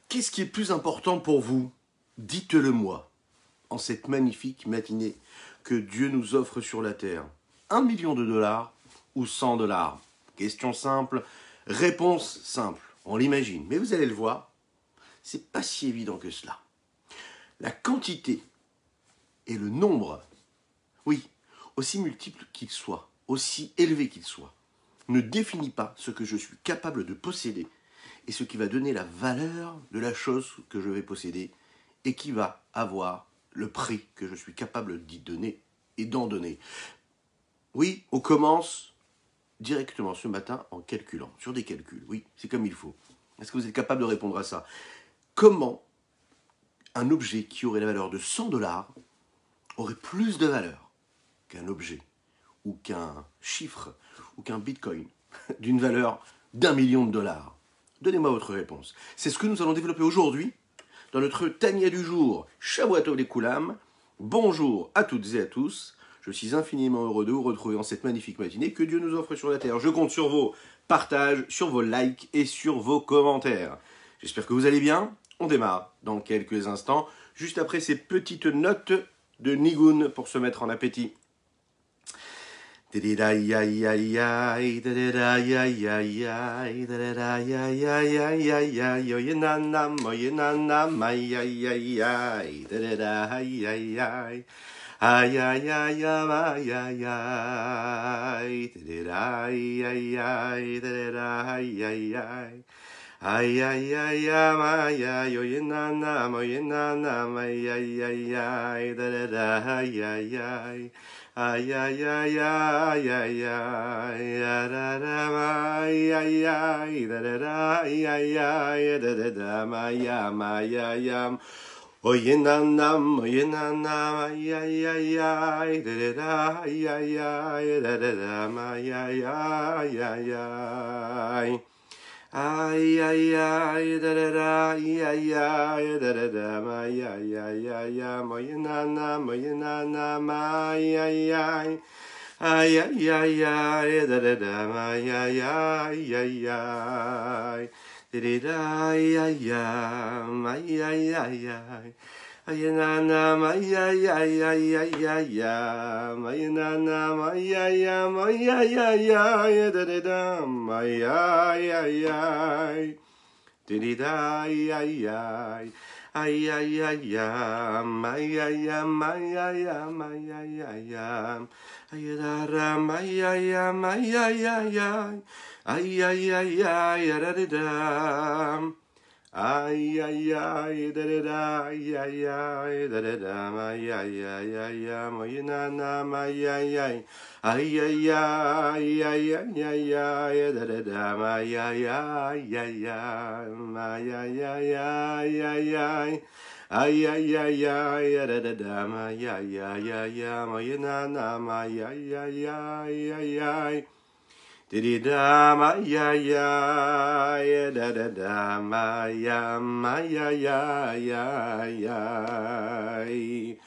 Qu'est-ce qui est plus important pour vous? Dites-le moi, en cette magnifique matinée que Dieu nous offre sur la terre. 1 million de dollars ou 100 dollars? Question simple, réponse simple. On l'imagine, mais vous allez le voir, c'est pas si évident que cela. La quantité et le nombre, oui, aussi multiples qu'ils soient, aussi élevés qu'ils soient, ne définit pas ce que je suis capable de posséder et ce qui va donner la valeur de la chose que je vais posséder et qui va avoir le prix que je suis capable d'y donner et d'en donner. Oui, on commence directement ce matin en calculant, sur des calculs. Oui, c'est comme il faut. Est-ce que vous êtes capable de répondre à ça? Comment un objet qui aurait la valeur de 100 dollars aurait plus de valeur qu'un objet ou qu'un chiffre ou qu'un bitcoin d'une valeur d'1 million de dollars? Donnez-moi votre réponse. C'est ce que nous allons développer aujourd'hui dans notre Tania du jour, Shavua Tov Lekoulam. Bonjour à toutes et à tous. Je suis infiniment heureux de vous retrouver en cette magnifique matinée que Dieu nous offre sur la terre. Je compte sur vos partages, sur vos likes et sur vos commentaires. J'espère que vous allez bien. On démarre dans quelques instants, juste après ces petites notes de Nigun pour se mettre en appétit. Ay, ay, ay, ay, ay, ay, ay, ay, ay, ay, ay, ay, ay. Ay, ay, ay, ay, ay, oye, nana, oye, nana, ay, ay, ay, ay, ay, ay, ay. Ay, ay, ay, ay, ay, ay, ay, ay, ay, ay, ay, ay, ay, ay, oye nanam, ay, ay, ay, ay, ay, ay, ay, ay, ay, ay. Ay, ay, ay, ay, ay, ay, ay, ay, ay, ay, oye nanam, ay, ay, ay. Ay, ay, ay, ay, ay, ay, ay, ay, ay. Ay, ay, ay, ay, ay, ay. Ay, nanam, ay, ay, ay, ay, ay, ay, ay, nanam, ay, ay, ay, ay, ay, ay, da-da-dam, ay, ay, ay, ay, di-di-da, ay, ay, ay, ay, ay, ay, ay, ay, ay, ay, ay, ay, ay, ay, ay, da-ram, ay, ay, ay, ay, ay, ay, ay, ay, ay, da-da-dam. Ay, ay, ay, da-da-da, ay, ay, ay, da-da-da, ay, ay, ay, ay, ay, na-na, ay, ay, ay, ay, ay, ay, ay, ay, ay, da-da-da, ay, ay, ay, ay, ay, ay, ay, ay, ay, ay. Ay, ay, ay, ay, da-da-da, ay, ay, ay, ay, ay, na-na, ay, ay, ay, ay, ay, ay. Dididam, ay, ay, ay, da-da-dam, ay, ay, ay, ay, ay, ay.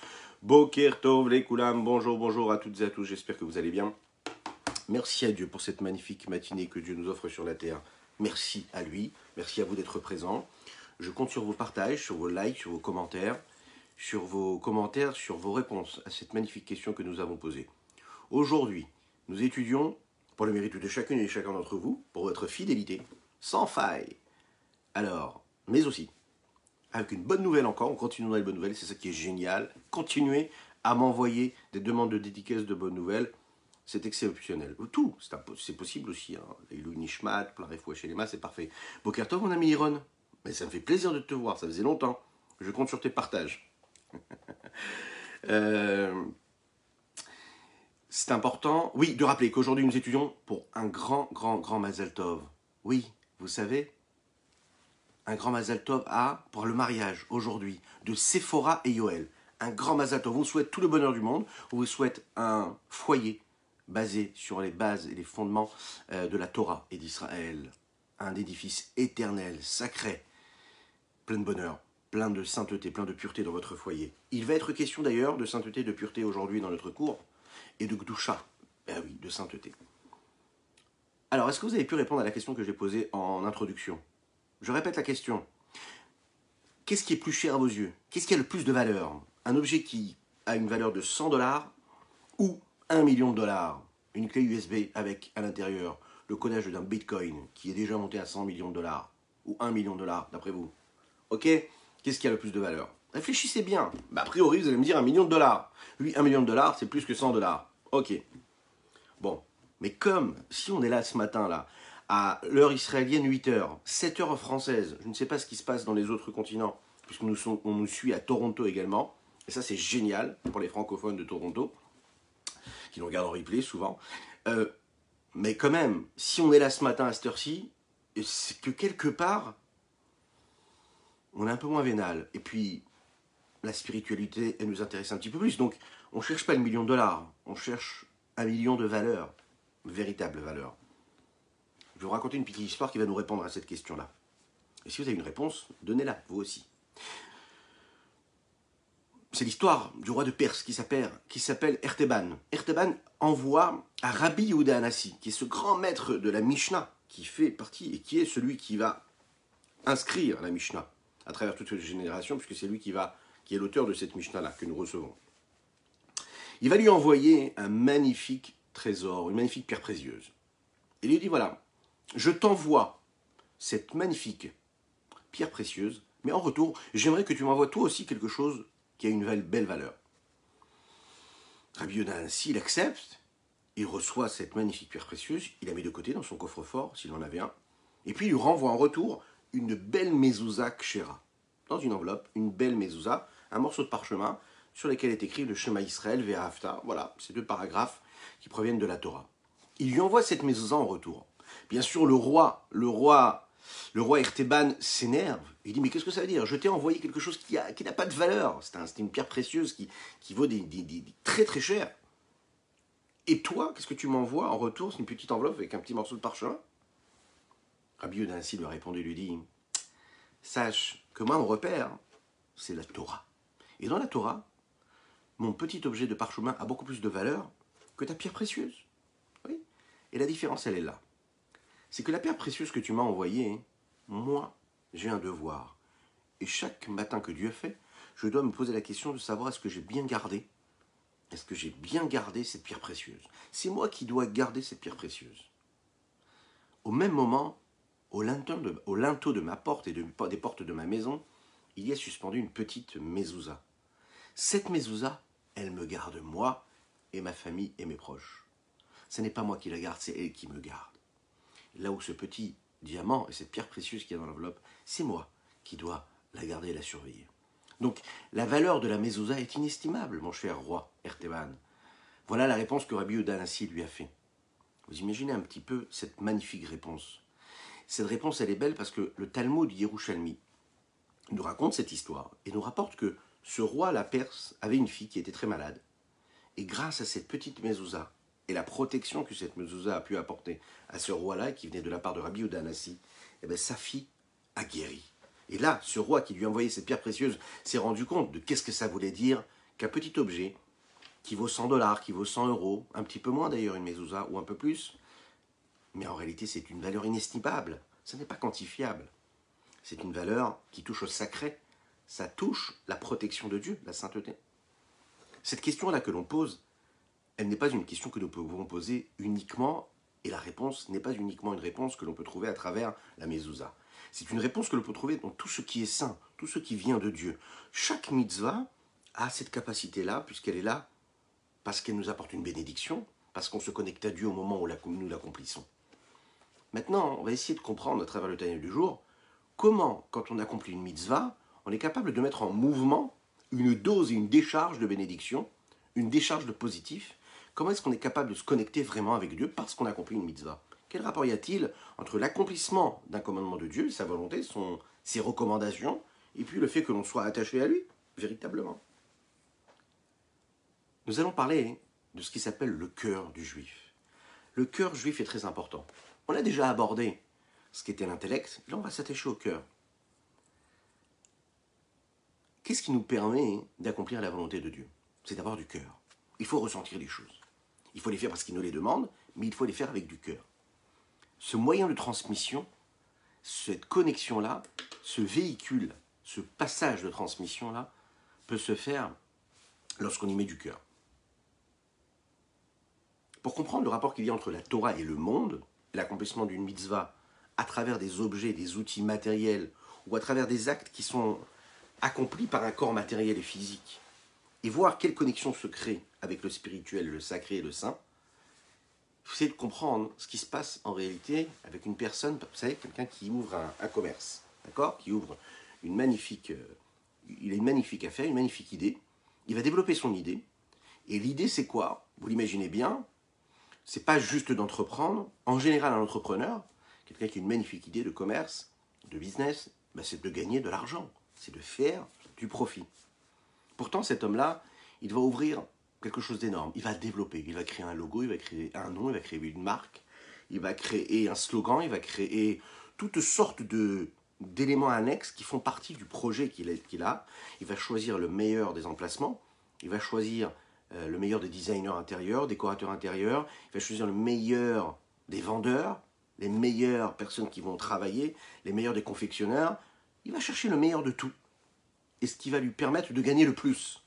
Boker Tov, les Koulam, bonjour à toutes et à tous, j'espère que vous allez bien. Merci à Dieu pour cette magnifique matinée que Dieu nous offre sur la terre. Merci à lui, merci à vous d'être présents. Je compte sur vos partages, sur vos likes, sur vos commentaires, sur vos réponses à cette magnifique question que nous avons posée. Aujourd'hui, nous étudions, pour le mérite de chacune et chacun d'entre vous, pour votre fidélité, sans faille. Alors, mais aussi, avec une bonne nouvelle encore, on continue dans les bonnes nouvelles, c'est ça qui est génial. Continuez à m'envoyer des demandes de dédicaces de bonnes nouvelles, c'est exceptionnel. Tout, c'est possible aussi. Hein. Ilou Nishmat, plein refoué chez les mains, c'est parfait. Boker Tov, mon ami Iron, mais ça me fait plaisir de te voir, ça faisait longtemps. Je compte sur tes partages. C'est important, oui, de rappeler qu'aujourd'hui nous étudions pour un grand Mazal Tov. Oui, vous savez, un grand Mazal Tov pour le mariage aujourd'hui de Séphora et Yoël. Un grand Mazal Tov. On vous souhaite tout le bonheur du monde. On vous souhaite un foyer basé sur les bases et les fondements de la Torah et d'Israël. Un édifice éternel, sacré, plein de bonheur, plein de sainteté, plein de pureté dans votre foyer. Il va être question d'ailleurs de sainteté, de pureté aujourd'hui dans notre cours. Et de Gdusha, ben oui, de sainteté. Alors, est-ce que vous avez pu répondre à la question que j'ai posée en introduction? Je répète la question. Qu'est-ce qui est plus cher à vos yeux? Qu'est-ce qui a le plus de valeur? Un objet qui a une valeur de 100 dollars ou 1 million de dollars? Une clé USB avec à l'intérieur le codage d'un bitcoin qui est déjà monté à 100 millions de dollars ou 1 million de dollars d'après vous. Ok? Qu'est-ce qui a le plus de valeur? Réfléchissez bien. Bah, a priori, vous allez me dire 1 million de dollars. Oui, 1 million de dollars, c'est plus que 100 dollars. Ok. Bon. Mais comme si on est là ce matin-là, à l'heure israélienne 8h, 7h française, je ne sais pas ce qui se passe dans les autres continents, puisqu'on nous suit à Toronto également, et ça c'est génial pour les francophones de Toronto, qui nous regardent en replay souvent. Mais quand même, si on est là ce matin à cette heure-ci, c'est que quelque part, on est un peu moins vénal. Et puis, la spiritualité, elle nous intéresse un petit peu plus. Donc, on ne cherche pas le million de dollars, on cherche 1 million de valeurs, véritable valeur. Je vais vous raconter une petite histoire qui va nous répondre à cette question-là. Et si vous avez une réponse, donnez-la, vous aussi. C'est l'histoire du roi de Perse qui s'appelle Erteban. Erteban envoie à Rabbi Yehuda Hanassi, qui est ce grand maître de la Mishnah, qui fait partie et qui est celui qui va inscrire la Mishnah à travers toute cette génération, puisque c'est lui qui est l'auteur de cette Mishnah-là que nous recevons. Il va lui envoyer un magnifique trésor, une magnifique pierre précieuse. Il lui dit, voilà, je t'envoie cette magnifique pierre précieuse, mais en retour, j'aimerais que tu m'envoies toi aussi quelque chose qui a une belle valeur. Rabbi Yehuda Hanassi, il accepte, il reçoit cette magnifique pierre précieuse, il la met de côté dans son coffre-fort, s'il en avait un, et puis il lui renvoie en retour une belle mezouza kshera. Dans une enveloppe, une belle mezouza, un morceau de parchemin sur lequel est écrit le Shema Israël Ve'ahavta. Voilà, ces 2 paragraphes qui proviennent de la Torah. Il lui envoie cette mezouza en retour. Bien sûr, le roi Erteban s'énerve. Il dit, mais qu'est-ce que ça veut dire? Je t'ai envoyé quelque chose qui n'a pas de valeur. C'est une pierre précieuse qui vaut des très très cher. Et toi, qu'est-ce que tu m'envoies en retour? C'est une petite enveloppe avec un petit morceau de parchemin. Rabbi Yehuda Hanassi lui a répondu, lui dit, sache que moi, mon repère, c'est la Torah. Et dans la Torah, mon petit objet de parchemin a beaucoup plus de valeur que ta pierre précieuse. Oui. Et la différence, elle est là. C'est que la pierre précieuse que tu m'as envoyée, moi, j'ai un devoir. Et chaque matin que Dieu fait, je dois me poser la question de savoir est-ce que j'ai bien gardé cette pierre précieuse? C'est moi qui dois garder cette pierre précieuse. Au même moment, au linteau de ma porte et des portes de ma maison, il y a suspendu une petite mezouza. Cette mezouza, elle me garde moi et ma famille et mes proches. Ce n'est pas moi qui la garde, c'est elle qui me garde. Là où ce petit diamant et cette pierre précieuse qui est dans l'enveloppe, c'est moi qui dois la garder et la surveiller. Donc, la valeur de la mezouza est inestimable, mon cher roi Erteban. Voilà la réponse que Rabbi Yehuda Hanassi lui a fait. Vous imaginez un petit peu cette magnifique réponse. Cette réponse, elle est belle parce que le Talmud Yerushalmi nous raconte cette histoire et nous rapporte que ce roi, la Perse, avait une fille qui était très malade. Et grâce à cette petite mezouza et la protection que cette mezouza a pu apporter à ce roi-là, qui venait de la part de Rabbi Yehuda Hanassi, sa fille a guéri. Et là, ce roi qui lui a envoyé cette pierre précieuse s'est rendu compte de qu'est-ce que ça voulait dire qu'un petit objet qui vaut 100 dollars, qui vaut 100 euros, un petit peu moins d'ailleurs une mezouza, ou un peu plus, mais en réalité c'est une valeur inestimable, ce n'est pas quantifiable. C'est une valeur qui touche au sacré, ça touche la protection de Dieu, la sainteté. Cette question-là que l'on pose, elle n'est pas une question que nous pouvons poser uniquement, et la réponse n'est pas uniquement une réponse que l'on peut trouver à travers la mezouza. C'est une réponse que l'on peut trouver dans tout ce qui est saint, tout ce qui vient de Dieu. Chaque mitzvah a cette capacité-là, puisqu'elle est là, parce qu'elle nous apporte une bénédiction, parce qu'on se connecte à Dieu au moment où nous l'accomplissons. Maintenant, on va essayer de comprendre à travers le Tanya du jour, comment, quand on accomplit une mitzvah, on est capable de mettre en mouvement une dose et une décharge de bénédiction, une décharge de positif. Comment est-ce qu'on est capable de se connecter vraiment avec Dieu parce qu'on accomplit une mitzvah? Quel rapport y a-t-il entre l'accomplissement d'un commandement de Dieu, sa volonté, ses recommandations, et puis le fait que l'on soit attaché à lui, véritablement? Nous allons parler de ce qui s'appelle le cœur du juif. Le cœur juif est très important. On a déjà abordé ce qu'était l'intellect, là on va s'attacher au cœur. Qu'est-ce qui nous permet d'accomplir la volonté de Dieu? C'est d'avoir du cœur. Il faut ressentir les choses. Il faut les faire parce qu'il nous les demande, mais il faut les faire avec du cœur. Ce moyen de transmission, cette connexion-là, ce véhicule, ce passage de transmission-là peut se faire lorsqu'on y met du cœur. Pour comprendre le rapport qu'il y a entre la Torah et le monde, l'accomplissement d'une mitzvah à travers des objets, des outils matériels, ou à travers des actes qui sont accomplis par un corps matériel et physique, et voir quelle connexion se crée avec le spirituel, le sacré et le saint, il faut essayer de comprendre ce qui se passe en réalité avec une personne, vous savez, quelqu'un qui ouvre un commerce, d'accord, qui ouvre il a une magnifique affaire, une magnifique idée, il va développer son idée, et l'idée c'est quoi? Vous l'imaginez bien, c'est pas juste d'entreprendre. En général, un entrepreneur, quelqu'un qui a une magnifique idée de commerce, de business, ben c'est de gagner de l'argent, c'est de faire du profit. Pourtant, cet homme-là, il va ouvrir quelque chose d'énorme. Il va développer, il va créer un logo, il va créer un nom, il va créer une marque, il va créer un slogan, il va créer toutes sortes d'éléments annexes qui font partie du projet qu'il a. Il va choisir le meilleur des emplacements, il va choisir le meilleur des designers intérieurs, décorateurs intérieurs, il va choisir le meilleur des vendeurs, les meilleures personnes qui vont travailler, les meilleurs des confectionneurs. Il va chercher le meilleur de tout. Et ce qui va lui permettre de gagner le plus.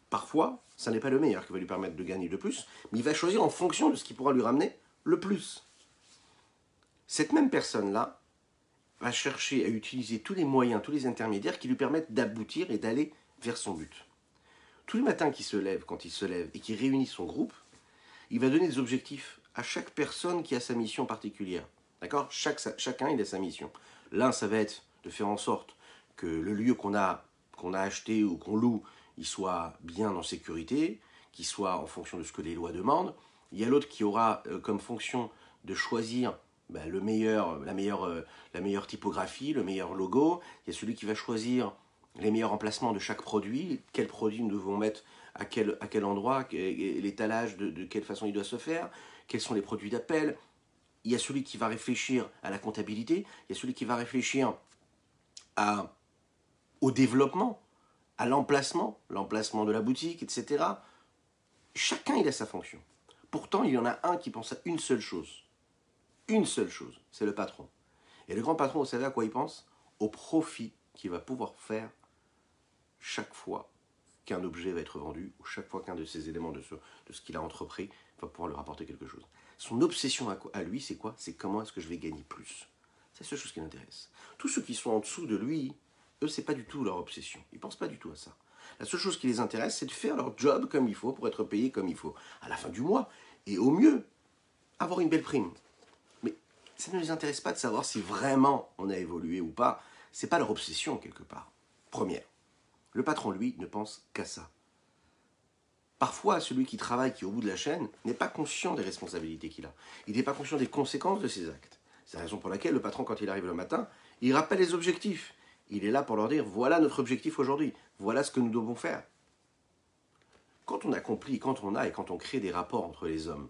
Parfois, ça n'est pas le meilleur qui va lui permettre de gagner le plus, mais il va choisir en fonction de ce qui pourra lui ramener le plus. Cette même personne-là va chercher à utiliser tous les moyens, tous les intermédiaires qui lui permettent d'aboutir et d'aller vers son but. Tous les matins qu'il se lève, quand il se lève et qu'il réunit son groupe, il va donner des objectifs à chaque personne qui a sa mission particulière. D'accord ? Chacun, il a sa mission. L'un, ça va être de faire en sorte que le lieu qu'on a acheté ou qu'on loue, il soit bien en sécurité, qu'il soit en fonction de ce que les lois demandent. Il y a l'autre qui aura comme fonction de choisir la meilleure typographie, le meilleur logo. Il y a celui qui va choisir les meilleurs emplacements de chaque produit, quels produits nous devons mettre à quel endroit, l'étalage, de quelle façon il doit se faire, quels sont les produits d'appel. Il y a celui qui va réfléchir à la comptabilité, il y a celui qui va réfléchir au développement, à l'emplacement de la boutique, etc. Chacun, il a sa fonction. Pourtant, il y en a un qui pense à une seule chose, c'est le patron. Et le grand patron, vous savez à quoi il pense? Au profit qu'il va pouvoir faire chaque fois qu'un objet va être vendu, ou chaque fois qu'un de ces éléments de ce qu'il a entrepris va pouvoir lui rapporter quelque chose. Son obsession à lui, c'est quoi? C'est comment est-ce que je vais gagner plus. C'est la seule chose qui l'intéresse. Tous ceux qui sont en dessous de lui, eux, c'est pas du tout leur obsession. Ils pensent pas du tout à ça. La seule chose qui les intéresse, c'est de faire leur job comme il faut, pour être payé comme il faut, à la fin du mois. Et au mieux, avoir une belle prime. Mais ça ne les intéresse pas de savoir si vraiment on a évolué ou pas. C'est pas leur obsession, quelque part. Première. Le patron, lui, ne pense qu'à ça. Parfois, celui qui travaille, qui est au bout de la chaîne, n'est pas conscient des responsabilités qu'il a. Il n'est pas conscient des conséquences de ses actes. C'est la raison pour laquelle le patron, quand il arrive le matin, il rappelle les objectifs. Il est là pour leur dire, voilà notre objectif aujourd'hui, voilà ce que nous devons faire. Quand on accomplit, quand on crée des rapports entre les hommes,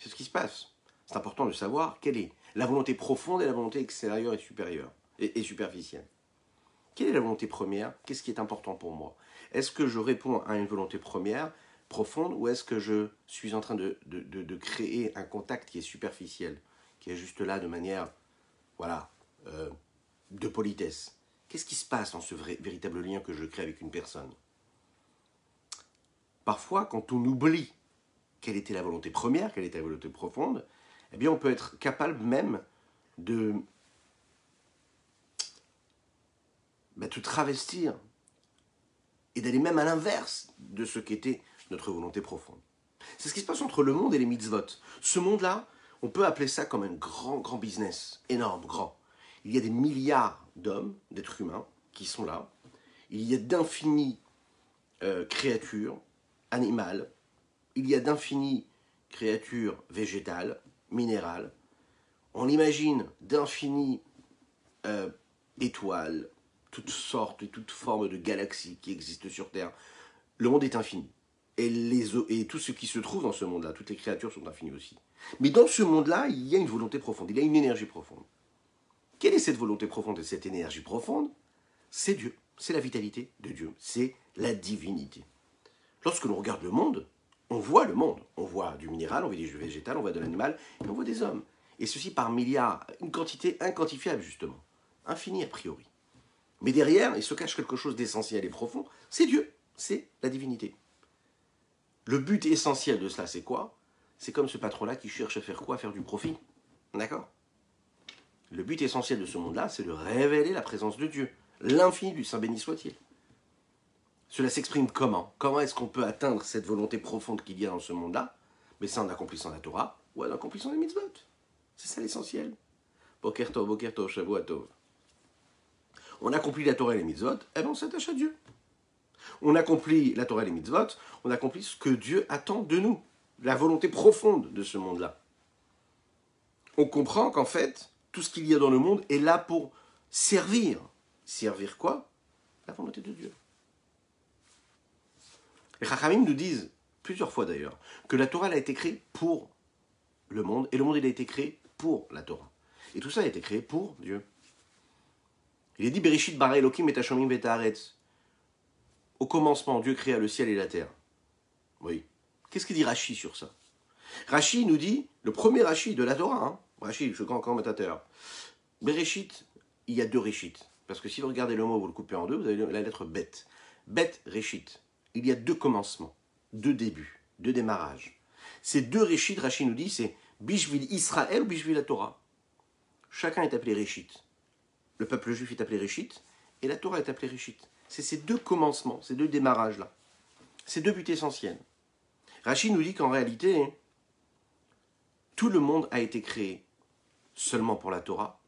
c'est ce qui se passe. C'est important de savoir quelle est la volonté profonde et la volonté extérieure et supérieure, et superficielle. Quelle est la volonté première? Qu'est-ce qui est important pour moi? Est-ce que je réponds à une volonté première, profonde, ou est-ce que je suis en train de créer un contact qui est superficiel, qui est juste là de manière, de politesse? Qu'est-ce qui se passe dans ce véritable lien que je crée avec une personne? Parfois, quand on oublie quelle était la volonté première, quelle était la volonté profonde, eh bien on peut être capable même de te travestir et d'aller même à l'inverse de ce qu'était notre volonté profonde. C'est ce qui se passe entre le monde et les mitzvot. Ce monde-là, on peut appeler ça comme un grand business, énorme, grand. Il y a des milliards d'hommes, d'êtres humains, qui sont là. Il y a d'infinies créatures animales. Il y a d'infinies créatures végétales, minérales. On imagine d'infinies étoiles, toutes sortes et toutes formes de galaxies qui existent sur Terre. Le monde est infini. Et tout ce qui se trouve dans ce monde-là, toutes les créatures sont infinies aussi. Mais dans ce monde-là, il y a une volonté profonde, il y a une énergie profonde. Quelle est cette volonté profonde et cette énergie profonde? C'est Dieu, c'est la vitalité de Dieu, c'est la divinité. Lorsque l'on regarde le monde, on voit du minéral, on voit du végétal, on voit de l'animal, et on voit des hommes. Et ceci par milliards, une quantité inquantifiable justement, infinie a priori. Mais derrière, il se cache quelque chose d'essentiel et profond, c'est Dieu, c'est la divinité. Le but essentiel de cela, c'est quoi? C'est comme ce patron-là qui cherche à faire quoi? À faire du profit. D'accord? Le but essentiel de ce monde-là, c'est de révéler la présence de Dieu, l'infini du Saint béni soit-il. Cela s'exprime comment? Comment est-ce qu'on peut atteindre cette volonté profonde qu'il y a dans ce monde-là? Mais c'est en accomplissant la Torah ou en accomplissant les mitzvot. C'est ça l'essentiel. Boker tov, Shavua tov. On accomplit la Torah et les mitzvot, eh bien on s'attache à Dieu. On accomplit la Torah et les mitzvot, on accomplit ce que Dieu attend de nous, la volonté profonde de ce monde-là. On comprend qu'en fait, tout ce qu'il y a dans le monde est là pour servir. Servir quoi? La volonté de Dieu. Les Chachamim nous disent, plusieurs fois d'ailleurs, que la Torah elle a été créée pour le monde, et le monde il a été créé pour la Torah. Et tout ça a été créé pour Dieu. Il est dit Bereshit bara Elokim et Hashomim et Haaretz. Au commencement, Dieu créa le ciel et la terre. Oui. Qu'est-ce qu'il dit Rashi sur ça? Rashi nous dit, le premier Rashi de la Torah, Rashi, le grand commentateur. Bereshit, il y a deux Réchit. Parce que si vous regardez le mot, vous le coupez en deux, vous avez la lettre Bet. Bet, Réchit. Il y a deux commencements, deux débuts, deux démarrages. Ces deux Réchit, Rashi nous dit, c'est Bishvil Israël ou Bishvil la Torah. Chacun est appelé Réchit. Le peuple juif est appelé Réchit, et la Torah est appelée Réchit. C'est ces deux commencements, ces deux démarrages-là. Ces deux buts essentiels. Rashi nous dit qu'en réalité, tout le monde a été créé seulement pour la Torah,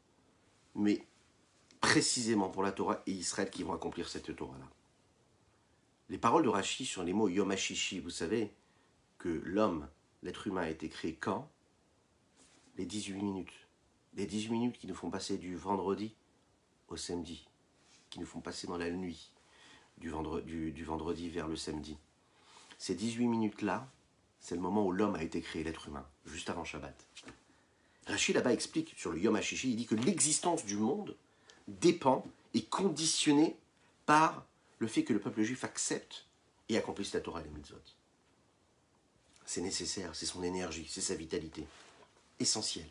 mais précisément pour la Torah et Israël qui vont accomplir cette Torah-là. Les paroles de Rashi sur les mots Yom HaShishi, vous savez que l'homme, l'être humain a été créé quand? Les 18 minutes. Les 18 minutes qui nous font passer du vendredi au samedi, qui nous font passer dans la nuit du vendredi vers le samedi. Ces 18 minutes-là, c'est le moment où l'homme a été créé, l'être humain, juste avant Shabbat. Rashi là-bas explique sur le Yom HaShishi, il dit que l'existence du monde dépend et conditionnée par le fait que le peuple juif accepte et accomplisse la Torah et les mitzvot. C'est nécessaire, c'est son énergie, c'est sa vitalité. Essentiel.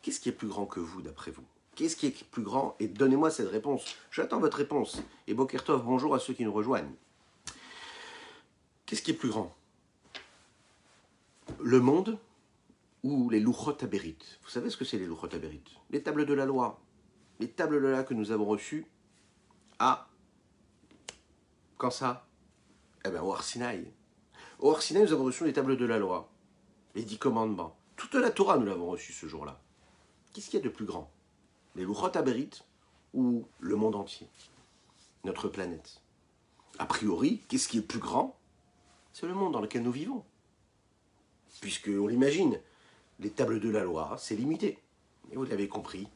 Qu'est-ce qui est plus grand que vous, d'après vous? Qu'est-ce qui est plus grand? Et donnez-moi cette réponse. J'attends votre réponse. Et Boker Tov, bonjour à ceux qui nous rejoignent. Qu'est-ce qui est plus grand? Le monde ou les Luchot Aberit? Vous savez ce que c'est les Luchot Aberit? Les tables de la loi. Les tables de la loi que nous avons reçues quand ça? Eh bien, au Har Sinaï. Au Har Sinaï, nous avons reçu les tables de la loi. Les 10 commandements. Toute la Torah, nous l'avons reçue ce jour-là. Qu'est-ce qu'il y a de plus grand? Les Luchot Aberit ou le monde entier? Notre planète. A priori, qu'est-ce qui est plus grand? C'est le monde dans lequel nous vivons. Puisqu'on l'imagine, les tables de la loi, c'est limité. Et vous l'avez compris,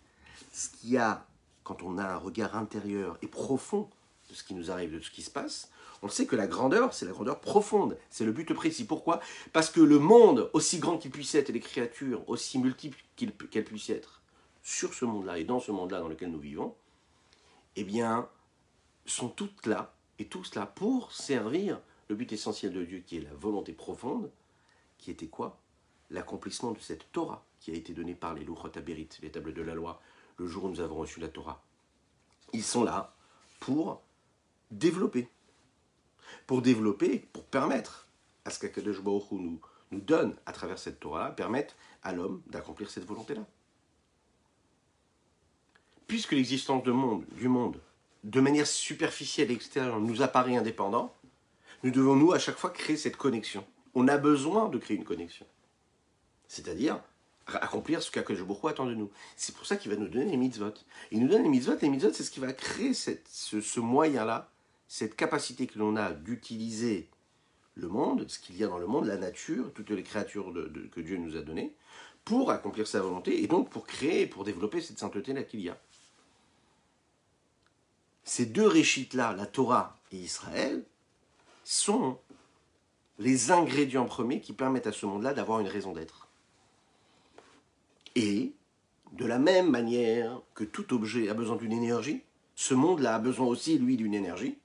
ce qu'il y a quand on a un regard intérieur et profond de ce qui nous arrive, de ce qui se passe, on sait que la grandeur, c'est la grandeur profonde. C'est le but précis. Pourquoi? Parce que le monde, aussi grand qu'il puisse être, et les créatures, aussi multiples qu'elles puissent être, sur ce monde-là et dans ce monde-là dans lequel nous vivons, eh bien, sont toutes là, et tous là, pour servir le but essentiel de Dieu, qui est la volonté profonde, qui était quoi? L'accomplissement de cette Torah, qui a été donnée par les Luchot Aberit, les tables de la loi, le jour où nous avons reçu la Torah. Ils sont là pour développer, pour permettre à ce qu'Akadosh Baruch Hu nous donne à travers cette Torah-là, permettre à l'homme d'accomplir cette volonté-là. Puisque l'existence du monde, de manière superficielle et extérieure, nous apparaît indépendant, nous devons, nous, à chaque fois, créer cette connexion. On a besoin de créer une connexion. C'est-à-dire accomplir ce qu'Akadosh Baruch Hu attend de nous. C'est pour ça qu'il va nous donner les mitzvot. Il nous donne les mitzvot, c'est ce qui va créer ce moyen-là, cette capacité que l'on a d'utiliser le monde, ce qu'il y a dans le monde, la nature, toutes les créatures que Dieu nous a données, pour accomplir sa volonté, et donc pour créer, pour développer cette sainteté-là qu'il y a. Ces deux réchites-là, la Torah et Israël, sont les ingrédients premiers qui permettent à ce monde-là d'avoir une raison d'être. Et, de la même manière que tout objet a besoin d'une énergie, ce monde-là a besoin aussi, lui, d'une énergie.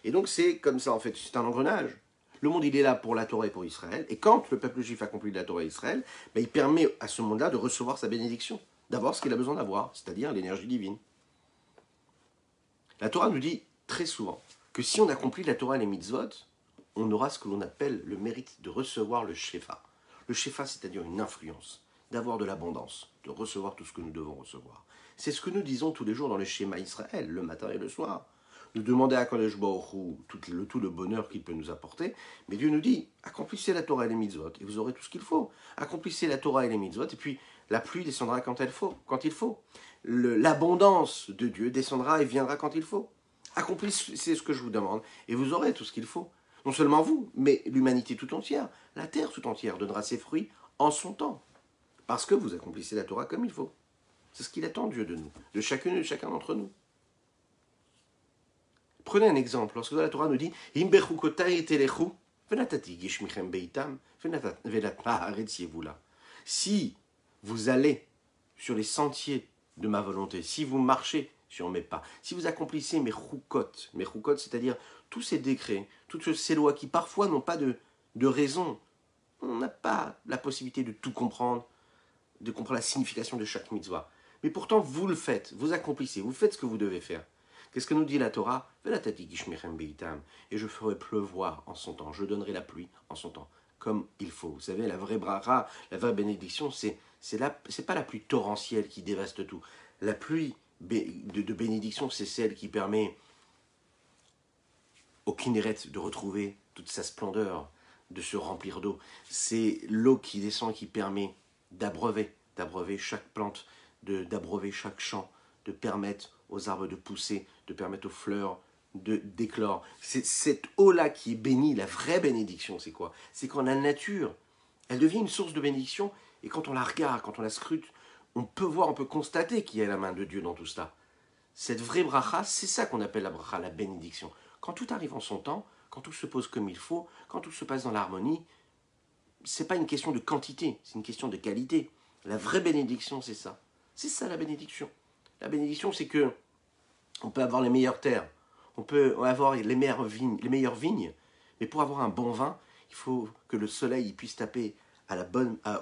Et donc c'est comme ça, en fait, c'est un engrenage. Le monde, il est là pour la Torah et pour Israël. Et quand le peuple juif accomplit la Torah et Israël, ben, il permet à ce monde-là de recevoir sa bénédiction, d'avoir ce qu'il a besoin d'avoir, c'est-à-dire l'énergie divine. La Torah nous dit très souvent que si on accomplit la Torah et les mitzvot, on aura ce que l'on appelle le mérite de recevoir le shefa. Le shefa, c'est-à-dire une influence, d'avoir de l'abondance, de recevoir tout ce que nous devons recevoir. C'est ce que nous disons tous les jours dans le schéma Israël, le matin et le soir. Nous demandons à Kadosh Baruch Hu tout le bonheur qu'il peut nous apporter, mais Dieu nous dit, accomplissez la Torah et les mitzvot, et vous aurez tout ce qu'il faut. Accomplissez la Torah et les mitzvot, et puis la pluie descendra quand il faut. L'abondance de Dieu descendra et viendra quand il faut. Accomplissez ce que je vous demande, et vous aurez tout ce qu'il faut. Non seulement vous, mais l'humanité tout entière, la terre tout entière donnera ses fruits en son temps, parce que vous accomplissez la Torah comme il faut. C'est ce qu'il attend, Dieu, de nous, de chacun d'entre nous. Prenez un exemple, lorsque la Torah nous dit si vous allez sur les sentiers de ma volonté, si vous marchez sur mes pas, si vous accomplissez mes choukot, c'est-à-dire tous ces décrets, toutes ces lois qui parfois n'ont pas de raison, on n'a pas la possibilité de tout comprendre, de comprendre la signification de chaque mitzvah. Mais pourtant, vous le faites, vous accomplissez, vous faites ce que vous devez faire. Qu'est-ce que nous dit la Torah? Et je ferai pleuvoir en son temps, je donnerai la pluie en son temps, comme il faut. Vous savez, la vraie bracha, la vraie bénédiction, c'est pas la pluie torrentielle qui dévaste tout. La pluie de bénédiction, c'est celle qui permet au Kinneret de retrouver toute sa splendeur, de se remplir d'eau. C'est l'eau qui descend qui permet d'abreuver chaque plante, d'abreuver chaque champ, de permettre aux arbres de pousser, de permettre aux fleurs d'éclore. C'est cette eau-là qui est bénie, la vraie bénédiction, c'est quoi? C'est quand la nature, elle devient une source de bénédiction, et quand on la regarde, quand on la scrute, on peut constater qu'il y a la main de Dieu dans tout cela. Cette vraie bracha, c'est ça qu'on appelle la bracha, la bénédiction. Quand tout arrive en son temps, quand tout se pose comme il faut, quand tout se passe dans l'harmonie, c'est pas une question de quantité, c'est une question de qualité. La vraie bénédiction, c'est ça. C'est ça la bénédiction. La bénédiction, c'est que on peut avoir les meilleures terres, on peut avoir les meilleures vignes, mais pour avoir un bon vin, il faut que le soleil puisse taper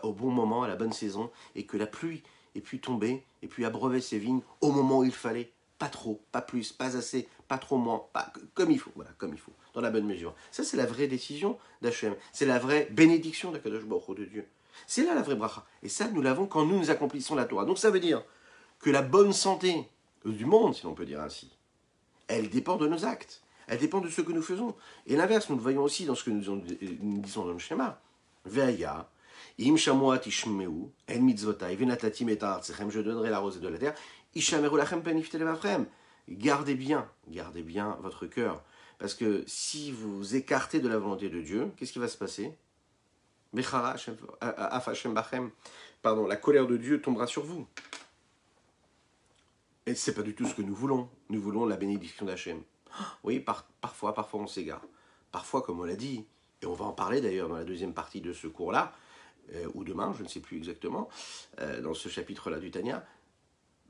au bon moment, à la bonne saison, et que la pluie ait pu tomber, et puis abreuver ces vignes au moment où il fallait. Pas trop, pas plus, pas assez, pas trop moins, comme il faut, voilà, comme il faut, dans la bonne mesure. Ça, c'est la vraie décision d'Hachem. C'est la vraie bénédiction d'Akadosh Baruch Hu, de Dieu. C'est là la vraie bracha. Et ça, nous l'avons quand nous accomplissons la Torah. Donc ça veut dire que la bonne santé du monde, si l'on peut dire ainsi, elle dépend de nos actes. Elle dépend de ce que nous faisons. Et l'inverse, nous le voyons aussi dans ce que nous disons dans le schéma. Ve'aya, im shamoat ishmeu, en mitzvotai, venatatim et artechem, je donnerai la rosée de la terre, ishameru lachem peniftele vafrem. Gardez bien votre cœur. Parce que si vous écartez de la volonté de Dieu, qu'est-ce qui va se passer? Pardon, la colère de Dieu tombera sur vous. Et ce n'est pas du tout ce que nous voulons. Nous voulons la bénédiction d'Hachem. Oui, parfois on s'égare. Parfois, comme on l'a dit, et on va en parler d'ailleurs dans la deuxième partie de ce cours-là, ou demain, je ne sais plus exactement, dans ce chapitre-là du Tanya,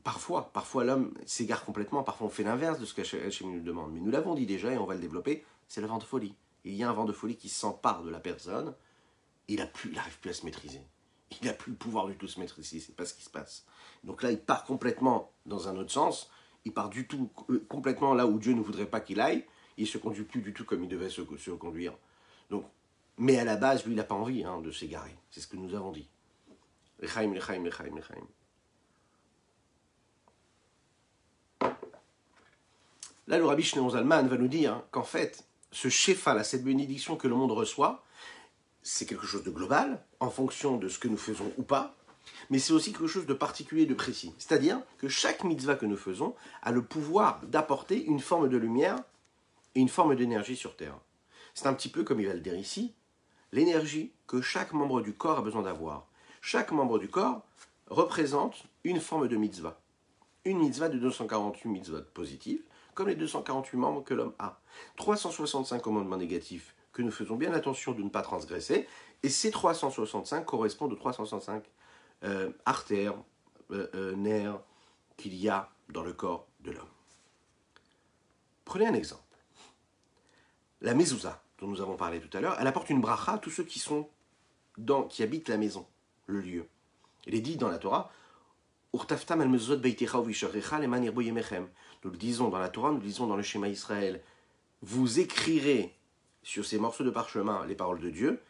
parfois l'homme s'égare complètement, parfois on fait l'inverse de ce qu'Hachem nous demande. Mais nous l'avons dit déjà, et on va le développer, c'est le vent de folie. Il y a un vent de folie qui s'empare de la personne, il n'arrive plus à se maîtriser. Il n'a plus le pouvoir du tout de se maîtriser, c'est pas ce qui se passe. Donc là, il part complètement dans un autre sens, il part du tout complètement là où Dieu ne voudrait pas qu'il aille, il ne se conduit plus du tout comme il devait se conduire. Donc, mais à la base, lui, il n'a pas envie de s'égarer, c'est ce que nous avons dit. L'chaim. Là, le Rabbi Shneur Zalman va nous dire qu'en fait, ce shefa, là, cette bénédiction que le monde reçoit, c'est quelque chose de global, en fonction de ce que nous faisons ou pas, mais c'est aussi quelque chose de particulier, de précis. C'est-à-dire que chaque mitzvah que nous faisons a le pouvoir d'apporter une forme de lumière et une forme d'énergie sur Terre. C'est un petit peu, comme il va le dire ici, l'énergie que chaque membre du corps a besoin d'avoir. Chaque membre du corps représente une forme de mitzvah. Une mitzvah de 248 mitzvot positives, comme les 248 membres que l'homme a. 365 commandements négatifs que nous faisons bien attention de ne pas transgresser, et ces 365 correspondent aux 365 artères, nerfs qu'il y a dans le corps de l'homme. Prenez un exemple. La mezouza, dont nous avons parlé tout à l'heure, elle apporte une bracha à tous ceux qui habitent la maison, le lieu. Il est dit dans la Torah, Urtaftam al mezuzot beitecha uvisharecha leman yirbu yemechem. Nous le disons dans la Torah, nous le disons dans le schéma Israël. Vous écrirez sur ces morceaux de parchemin les paroles de Dieu,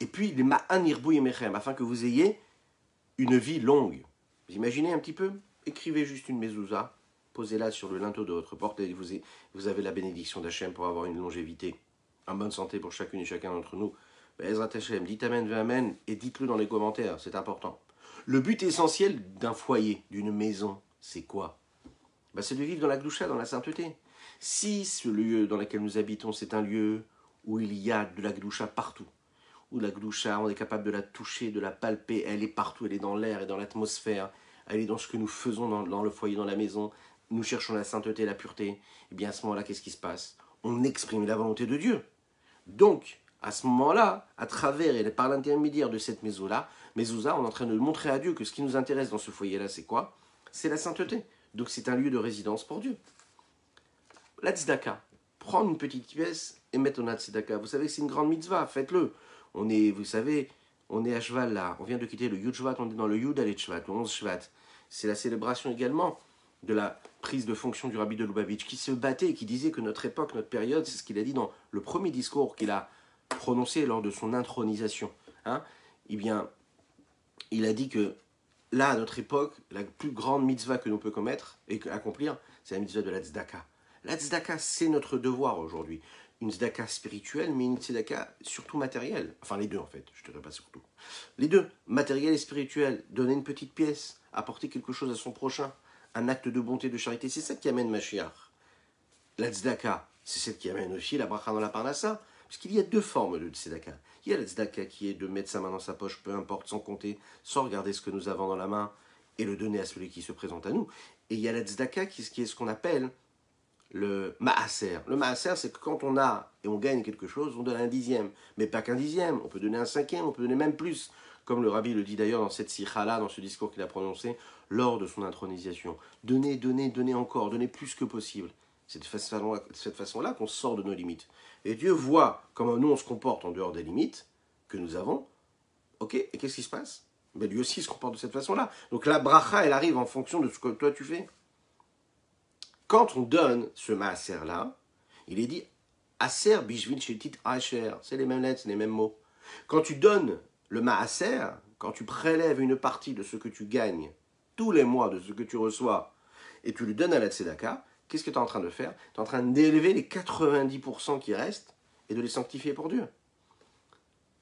et puis les ma'an yirbu yemechem, afin que vous ayez une vie longue. Vous imaginez un petit peu? Écrivez juste une mezouza, posez-la sur le linteau de votre porte, et vous avez la bénédiction d'Hachem pour avoir une longévité, en bonne santé pour chacune et chacun d'entre nous. Ezrat Hashem, dites Amen, Amen, et dites-le dans les commentaires, c'est important. Le but essentiel d'un foyer, d'une maison, c'est quoi? C'est de vivre dans la gloucha, dans la sainteté. Si ce lieu dans lequel nous habitons, c'est un lieu où il y a de la gloucha partout, où la gloucha, on est capable de la toucher, de la palper, elle est partout, elle est dans l'air et dans l'atmosphère, elle est dans ce que nous faisons dans le foyer, dans la maison, nous cherchons la sainteté, la pureté, et bien à ce moment-là, qu'est-ce qui se passe? On exprime la volonté de Dieu. Donc, à ce moment-là, à travers et par l'intermédiaire de cette mezouza, on est en train de montrer à Dieu que ce qui nous intéresse dans ce foyer-là, c'est quoi? C'est la sainteté. Donc c'est un lieu de résidence pour Dieu. La tzedaka, prendre une petite pièce et mettre en tzedaka. Vous savez que c'est une grande mitzvah, faites-le. Vous savez, on est à cheval là, on vient de quitter le Yud Shvat, on est dans le Yud Alet Shvat, le 11 Shvat. C'est la célébration également de la prise de fonction du rabbi de Lubavitch, qui se battait et qui disait que notre époque, notre période, c'est ce qu'il a dit dans le premier discours qu'il a prononcé lors de son intronisation. Eh bien, il a dit que là, à notre époque, la plus grande mitzvah que nous pouvons commettre et accomplir, c'est la mitzvah de la tzedaka. La tzedaka, c'est notre devoir aujourd'hui. Une tzedaka spirituelle, mais une tzedaka surtout matérielle. Enfin, les deux en fait, je ne dirais pas surtout. Les deux, matériel et spirituel. Donner une petite pièce, apporter quelque chose à son prochain, un acte de bonté, de charité, c'est ça qui amène Mashiach. La tzedaka, c'est celle qui amène aussi la bracha dans la parnassa. Parce qu'il y a deux formes de tzedaka. Il y a la tzedaka qui est de mettre sa main dans sa poche, peu importe, sans compter, sans regarder ce que nous avons dans la main, et le donner à celui qui se présente à nous. Et il y a la tzedaka qui est ce qu'on appelle le maaser. Le maaser, c'est que quand on a et on gagne quelque chose, on donne un dixième. Mais pas qu'un dixième, on peut donner un cinquième, on peut donner même plus. Comme le rabbi le dit d'ailleurs dans cette sikha-là, dans ce discours qu'il a prononcé lors de son intronisation. Donnez, donnez, donnez encore, donnez plus que possible. C'est de cette façon-là qu'on sort de nos limites. Et Dieu voit comment nous on se comporte en dehors des limites que nous avons. Ok, et qu'est-ce qui se passe? Lui aussi se comporte de cette façon-là. Donc la bracha, elle arrive en fonction de ce que toi tu fais. Quand on donne ce maaser-là, il est dit Aser bishvil shetit asher. C'est les mêmes lettres, c'est les mêmes mots. Quand tu donnes le maaser, quand tu prélèves une partie de ce que tu gagnes tous les mois, de ce que tu reçois, et tu le donnes à la tzedaka, qu'est-ce que tu es en train de faire? Tu es en train d'élever les 90% qui restent et de les sanctifier pour Dieu.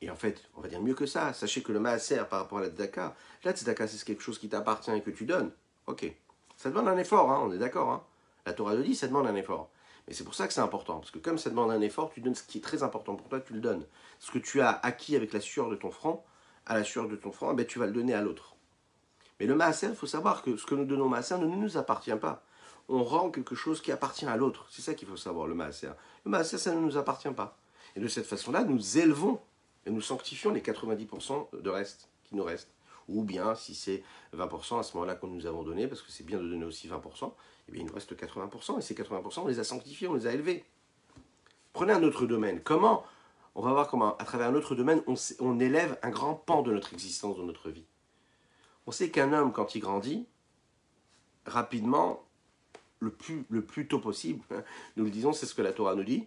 Et en fait, on va dire mieux que ça. Sachez que le maaser par rapport à la tzedaka, c'est quelque chose qui t'appartient et que tu donnes. Ok. Ça demande un effort, on est d'accord. La Torah le dit, ça demande un effort. Mais c'est pour ça que c'est important. Parce que comme ça demande un effort, tu donnes ce qui est très important pour toi, tu le donnes. Ce que tu as acquis avec la sueur de ton front, à la sueur de ton front, tu vas le donner à l'autre. Mais le maaser, il faut savoir que ce que nous donnons au maaser ne nous appartient pas. On rend quelque chose qui appartient à l'autre. C'est ça qu'il faut savoir, le maaser. Le maaser, ça ne nous appartient pas. Et de cette façon-là, nous élevons et nous sanctifions les 90% de reste qui nous restent. Ou bien, si c'est 20% à ce moment-là qu'on nous avons donné, parce que c'est bien de donner aussi 20%, eh bien il nous reste 80%, et ces 80%, on les a sanctifiés, on les a élevés. Prenez un autre domaine. Comment? On va voir comment, à travers un autre domaine, on élève un grand pan de notre existence, de notre vie. On sait qu'un homme, quand il grandit, rapidement, le plus tôt possible, nous le disons, c'est ce que la Torah nous dit,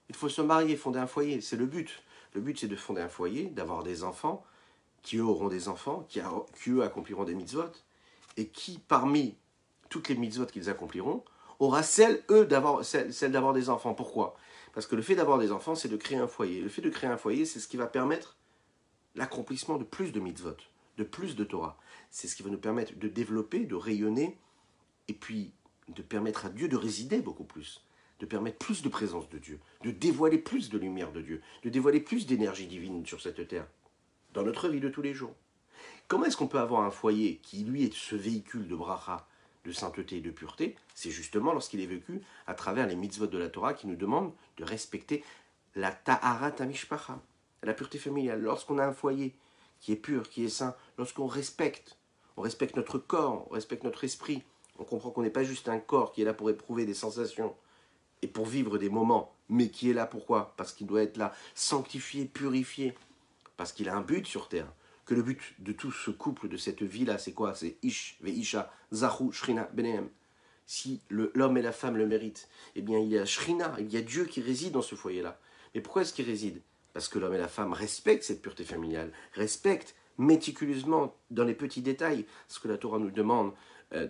il faut se marier, fonder un foyer, c'est le but. Le but, c'est de fonder un foyer, d'avoir des enfants, qui eux auront des enfants, qui eux accompliront des mitzvot, et qui, parmi toutes les mitzvot qu'ils accompliront, aura celle d'avoir des enfants. Pourquoi? Parce que le fait d'avoir des enfants, c'est de créer un foyer. Le fait de créer un foyer, c'est ce qui va permettre l'accomplissement de plus de mitzvot, de plus de Torah. C'est ce qui va nous permettre de développer, de rayonner, et puis de permettre à Dieu de résider beaucoup plus, de permettre plus de présence de Dieu, de dévoiler plus de lumière de Dieu, de dévoiler plus d'énergie divine sur cette terre, dans notre vie de tous les jours. Comment est-ce qu'on peut avoir un foyer qui, lui, est ce véhicule de bracha, de sainteté et de pureté? C'est justement lorsqu'il est vécu à travers les mitzvot de la Torah qui nous demandent de respecter la ta'arat hamishpacha, la pureté familiale. Lorsqu'on a un foyer qui est pur, qui est saint, lorsqu'on respecte notre corps, on respecte notre esprit, on comprend qu'on n'est pas juste un corps qui est là pour éprouver des sensations et pour vivre des moments, mais qui est là pourquoi? Parce qu'il doit être là, sanctifié, purifié, parce qu'il a un but sur terre, que le but de tout ce couple, de cette vie-là, c'est quoi? C'est Ish, Veisha, Zahu, Shrina, Benehem. Si l'homme et la femme le méritent, eh bien il y a Shrina, il y a Dieu qui réside dans ce foyer-là. Mais pourquoi est-ce qu'il réside? Parce que l'homme et la femme respectent cette pureté familiale, respectent méticuleusement dans les petits détails ce que la Torah nous demande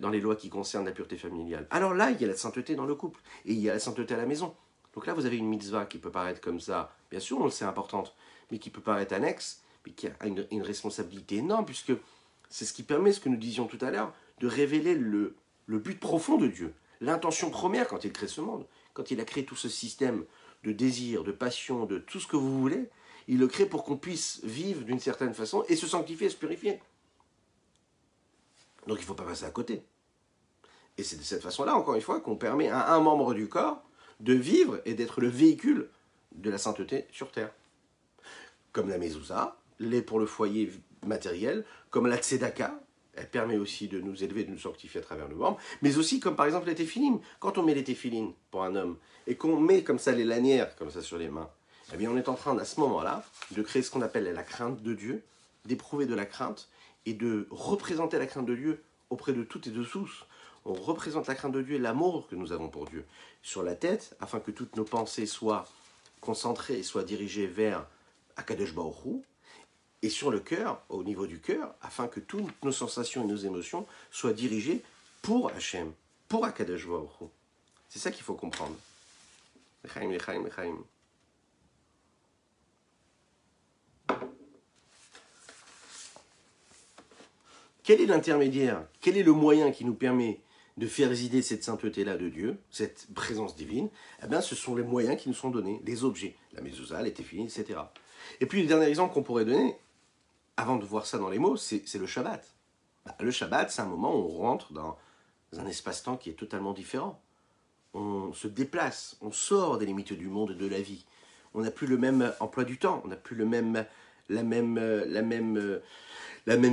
dans les lois qui concernent la pureté familiale. Alors là, il y a la sainteté dans le couple, et il y a la sainteté à la maison. Donc là, vous avez une mitzvah qui peut paraître comme ça, bien sûr, on le sait, importante, mais qui peut paraître annexe, mais qui a une responsabilité énorme, puisque c'est ce qui permet, ce que nous disions tout à l'heure, de révéler le but profond de Dieu, l'intention première quand il crée ce monde, quand il a créé tout ce système de désir, de passion, de tout ce que vous voulez, il le crée pour qu'on puisse vivre d'une certaine façon et se sanctifier et se purifier. Donc il ne faut pas passer à côté. Et c'est de cette façon-là, encore une fois, qu'on permet à un membre du corps de vivre et d'être le véhicule de la sainteté sur terre. Comme la mezouza, l'est pour le foyer matériel, comme la tzedaka, elle permet aussi de nous élever, de nous sanctifier à travers le membre, mais aussi comme par exemple les téphilines. Quand on met les téphilines pour un homme, et qu'on met comme ça les lanières, comme ça sur les mains, eh bien on est en train à ce moment-là de créer ce qu'on appelle la crainte de Dieu, d'éprouver de la crainte, et de représenter la crainte de Dieu auprès de toutes et de tous. On représente la crainte de Dieu et l'amour que nous avons pour Dieu sur la tête, afin que toutes nos pensées soient concentrées et soient dirigées vers Akadosh Baruch Hu, et sur le cœur, au niveau du cœur, afin que toutes nos sensations et nos émotions soient dirigées pour Hachem, pour Akadosh Baruch Hu. C'est ça qu'il faut comprendre. Lechaim, lechaim, lechaim. Quel est l'intermédiaire? Quel est le moyen qui nous permet de faire résider cette sainteté-là de Dieu, cette présence divine? Eh bien, ce sont les moyens qui nous sont donnés, les objets, la mezouza, les téphilines, etc. Et puis, le dernier exemple qu'on pourrait donner, avant de voir ça dans les mots, c'est le Shabbat. Le Shabbat, c'est un moment où on rentre dans un espace-temps qui est totalement différent. On se déplace, on sort des limites du monde et de la vie. On n'a plus le même emploi du temps, on n'a plus la même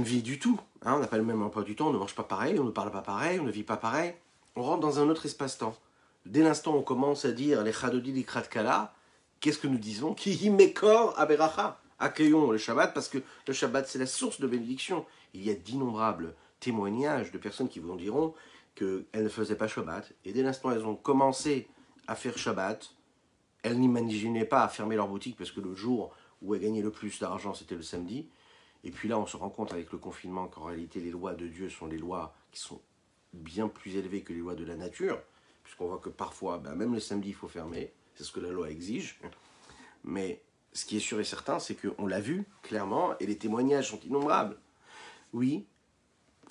vie du tout. On n'a pas le même emploi du temps, on ne mange pas pareil, on ne parle pas pareil, on ne vit pas pareil. On rentre dans un autre espace-temps. Dès l'instant où on commence à dire les chadodi, les kratkala, qu'est-ce que nous disons? Ki mekor aberacha. Accueillons le Shabbat parce que le Shabbat c'est la source de bénédiction. Il y a d'innombrables témoignages de personnes qui vous diront qu'elles ne faisaient pas Shabbat. Et dès l'instant où elles ont commencé à faire Shabbat, elles n'imaginaient pas à fermer leur boutique parce que le jour où elles gagnaient le plus d'argent c'était le samedi. Et puis là on se rend compte avec le confinement qu'en réalité les lois de Dieu sont les lois qui sont bien plus élevées que les lois de la nature. Puisqu'on voit que parfois, même le samedi il faut fermer. C'est ce que la loi exige. Mais ce qui est sûr et certain, c'est qu'on l'a vu clairement, et les témoignages sont innombrables. Oui,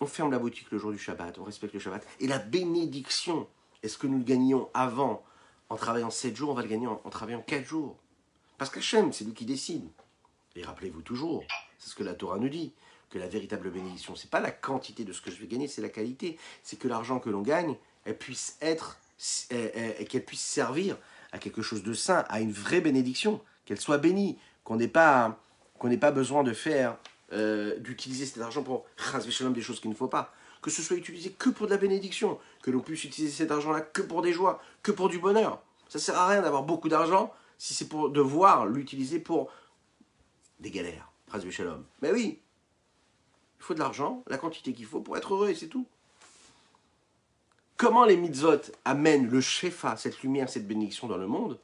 on ferme la boutique le jour du Shabbat, on respecte le Shabbat. Et la bénédiction, est-ce que nous le gagnions avant en travaillant 7 jours, on va le gagner en travaillant 4 jours. Parce qu'Hachem, c'est lui qui décide. Et rappelez-vous toujours, c'est ce que la Torah nous dit, que la véritable bénédiction, c'est pas la quantité de ce que je vais gagner, c'est la qualité. C'est que l'argent que l'on gagne, elle puisse être, qu'elle puisse servir à quelque chose de saint, à une vraie bénédiction, qu'elle soit bénie, qu'on n'ait pas besoin de faire, d'utiliser cet argent pour des choses qu'il ne faut pas, que ce soit utilisé que pour de la bénédiction, que l'on puisse utiliser cet argent-là que pour des joies, que pour du bonheur. Ça ne sert à rien d'avoir beaucoup d'argent si c'est pour devoir l'utiliser pour des galères. Mais oui, il faut de l'argent, la quantité qu'il faut pour être heureux et c'est tout. Comment les mitzvot amènent le shefa, cette lumière, cette bénédiction dans le monde?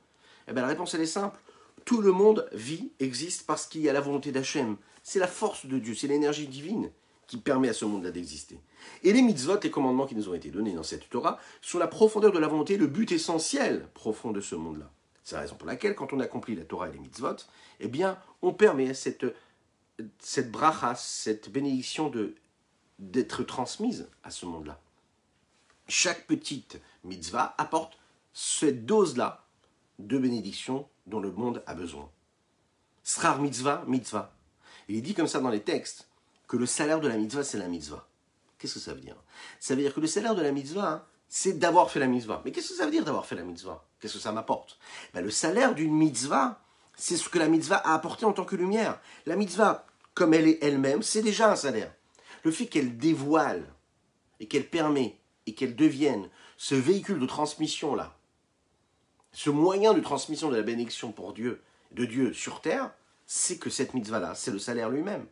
Eh bien, la réponse elle est simple. Tout le monde vit, existe parce qu'il y a la volonté d'Hachem. C'est la force de Dieu, c'est l'énergie divine qui permet à ce monde-là d'exister. Et les mitzvot, les commandements qui nous ont été donnés dans cette Torah, sont la profondeur de la volonté, le but essentiel profond de ce monde-là. C'est la raison pour laquelle, quand on accomplit la Torah et les mitzvot, eh bien, on permet à cette bracha, cette bénédiction d'être transmise à ce monde-là. Chaque petite mitzvah apporte cette dose-là de bénédiction dont le monde a besoin. Srar mitzvah, mitzvah. Et il dit comme ça dans les textes que le salaire de la mitzvah, c'est la mitzvah. Qu'est-ce que ça veut dire? Ça veut dire que le salaire de la mitzvah, c'est d'avoir fait la mitzvah. Mais qu'est-ce que ça veut dire d'avoir fait la mitzvah? Qu'est-ce que ça m'apporte? Le salaire d'une mitzvah, c'est ce que la mitzvah a apporté en tant que lumière. La mitzvah, comme elle est elle-même, c'est déjà un salaire. Le fait qu'elle dévoile et qu'elle permet et qu'elle devienne ce véhicule de transmission-là, ce moyen de transmission de la bénédiction pour Dieu, de Dieu sur terre, c'est que cette mitzvah-là, c'est le salaire lui-même.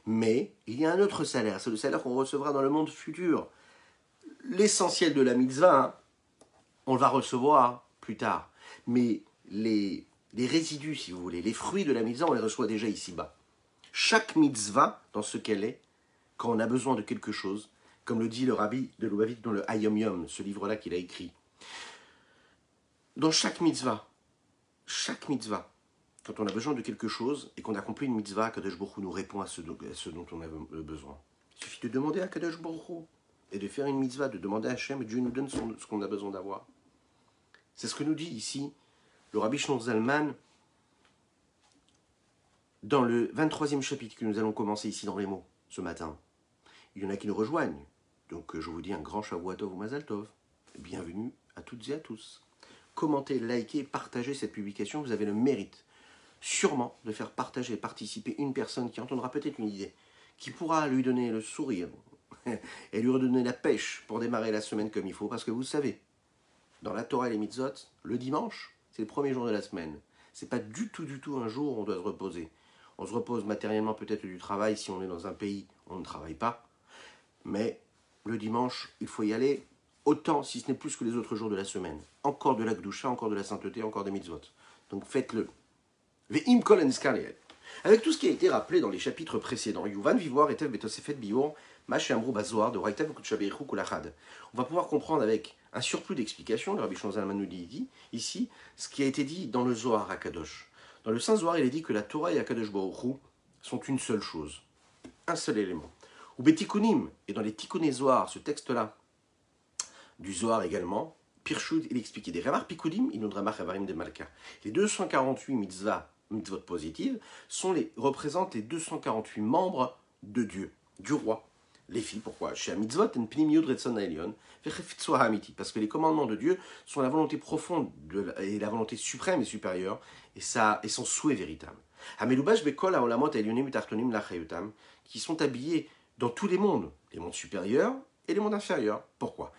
Mais il y a un autre salaire, c'est le salaire qu'on recevra dans le monde futur. L'essentiel de la mitzvah, hein, on le va recevoir plus tard. Mais les résidus, si vous voulez, les fruits de la mitzvah, on les reçoit déjà ici-bas. Chaque mitzvah, dans ce qu'elle est, quand on a besoin de quelque chose, comme le dit le rabbi de Lubavitch dans le Hayom Yom, ce livre-là qu'il a écrit, dans chaque mitzvah, quand on a besoin de quelque chose et qu'on accomplit une mitzvah, Kadosh Baruch Hu nous répond à ce dont on a besoin. Il suffit de demander à Kadosh Baruch Hu et de faire une mitzvah, de demander à Hachem, et Dieu nous donne ce qu'on a besoin d'avoir. C'est ce que nous dit ici le Rabbi Shlomo Zalman dans le 23e chapitre que nous allons commencer ici dans les mots ce matin. Il y en a qui nous rejoignent. Donc je vous dis un grand Shavua Tov ou Mazal Tov. Bienvenue à toutes et à tous. Commentez, likez, partagez cette publication, vous avez le mérite sûrement de faire partager et participer une personne qui entendra peut-être une idée, qui pourra lui donner le sourire et lui redonner la pêche pour démarrer la semaine comme il faut, parce que vous savez, dans la Torah et les mitzvot, le dimanche, c'est le premier jour de la semaine. C'est pas du tout un jour où on doit se reposer. On se repose matériellement peut-être du travail si on est dans un pays où on ne travaille pas, mais le dimanche, il faut y aller autant, si ce n'est plus que les autres jours de la semaine. Encore de la Gdusha, encore de la sainteté, encore des mitzvot. Donc faites-le. Ve'im kol eniskariel. Avec tout ce qui a été rappelé dans les chapitres précédents, Yuvan Vivoar et Tev Betosefet Bior, Mash et Amrou Bazoar, de Raïtav Kutshabeichou Kulachad. On va pouvoir comprendre avec un surplus d'explications, le Rabbi Shlomo Zalman nous dit ici, ce qui a été dit dans le Zohar à Kadosh. Dans le Saint Zohar, il est dit que la Torah et Akadosh Baruch Hu sont une seule chose, un seul élément. Ou Betikunim, et dans les Tikkuné Zohar, ce texte-là, du Zohar également, Pirshud, il expliquait des Remar Pikudim, Inudramach Avarim de Malka. Les 248 mitzvot positives, représentent les 248 membres de Dieu, du roi. Les filles, pourquoi? Parce que les commandements de Dieu sont la volonté profonde et la volonté suprême et supérieure, et son souhait véritable. Qui sont habillés dans tous les mondes supérieurs et les mondes inférieurs. Pourquoi?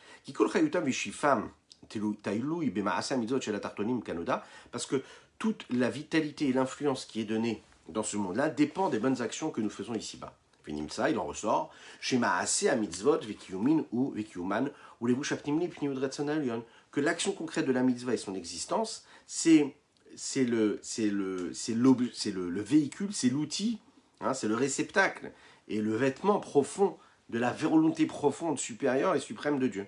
Parce que toute la vitalité et l'influence qui est donnée dans ce monde-là dépend des bonnes actions que nous faisons ici-bas. Il en ressort, que l'action concrète de la mitzvah et son existence, c'est le véhicule, c'est l'outil, hein, c'est le réceptacle et le vêtement profond de la volonté profonde, supérieure et suprême de Dieu.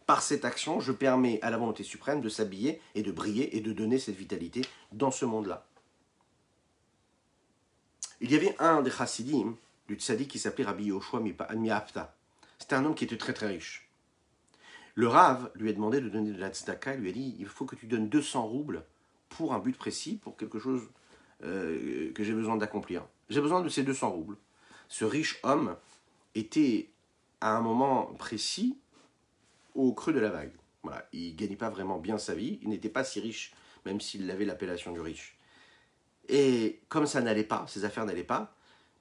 Par cette action, je permets à la volonté suprême de s'habiller et de briller et de donner cette vitalité dans ce monde-là. Il y avait un des chassidim du tzaddik qui s'appelait Rabbi Yoshua Mi'apta. C'était un homme qui était très très riche. Le Rav lui a demandé de donner de la tzedaka, il lui a dit, il faut que tu donnes 200 roubles pour un but précis, pour quelque chose que j'ai besoin d'accomplir. J'ai besoin de ces 200 roubles. Ce riche homme était à un moment précis au creux de la vague. Voilà, il ne gagnait pas vraiment bien sa vie, il n'était pas si riche, même s'il avait l'appellation du riche. Et comme ça n'allait pas, ses affaires n'allaient pas,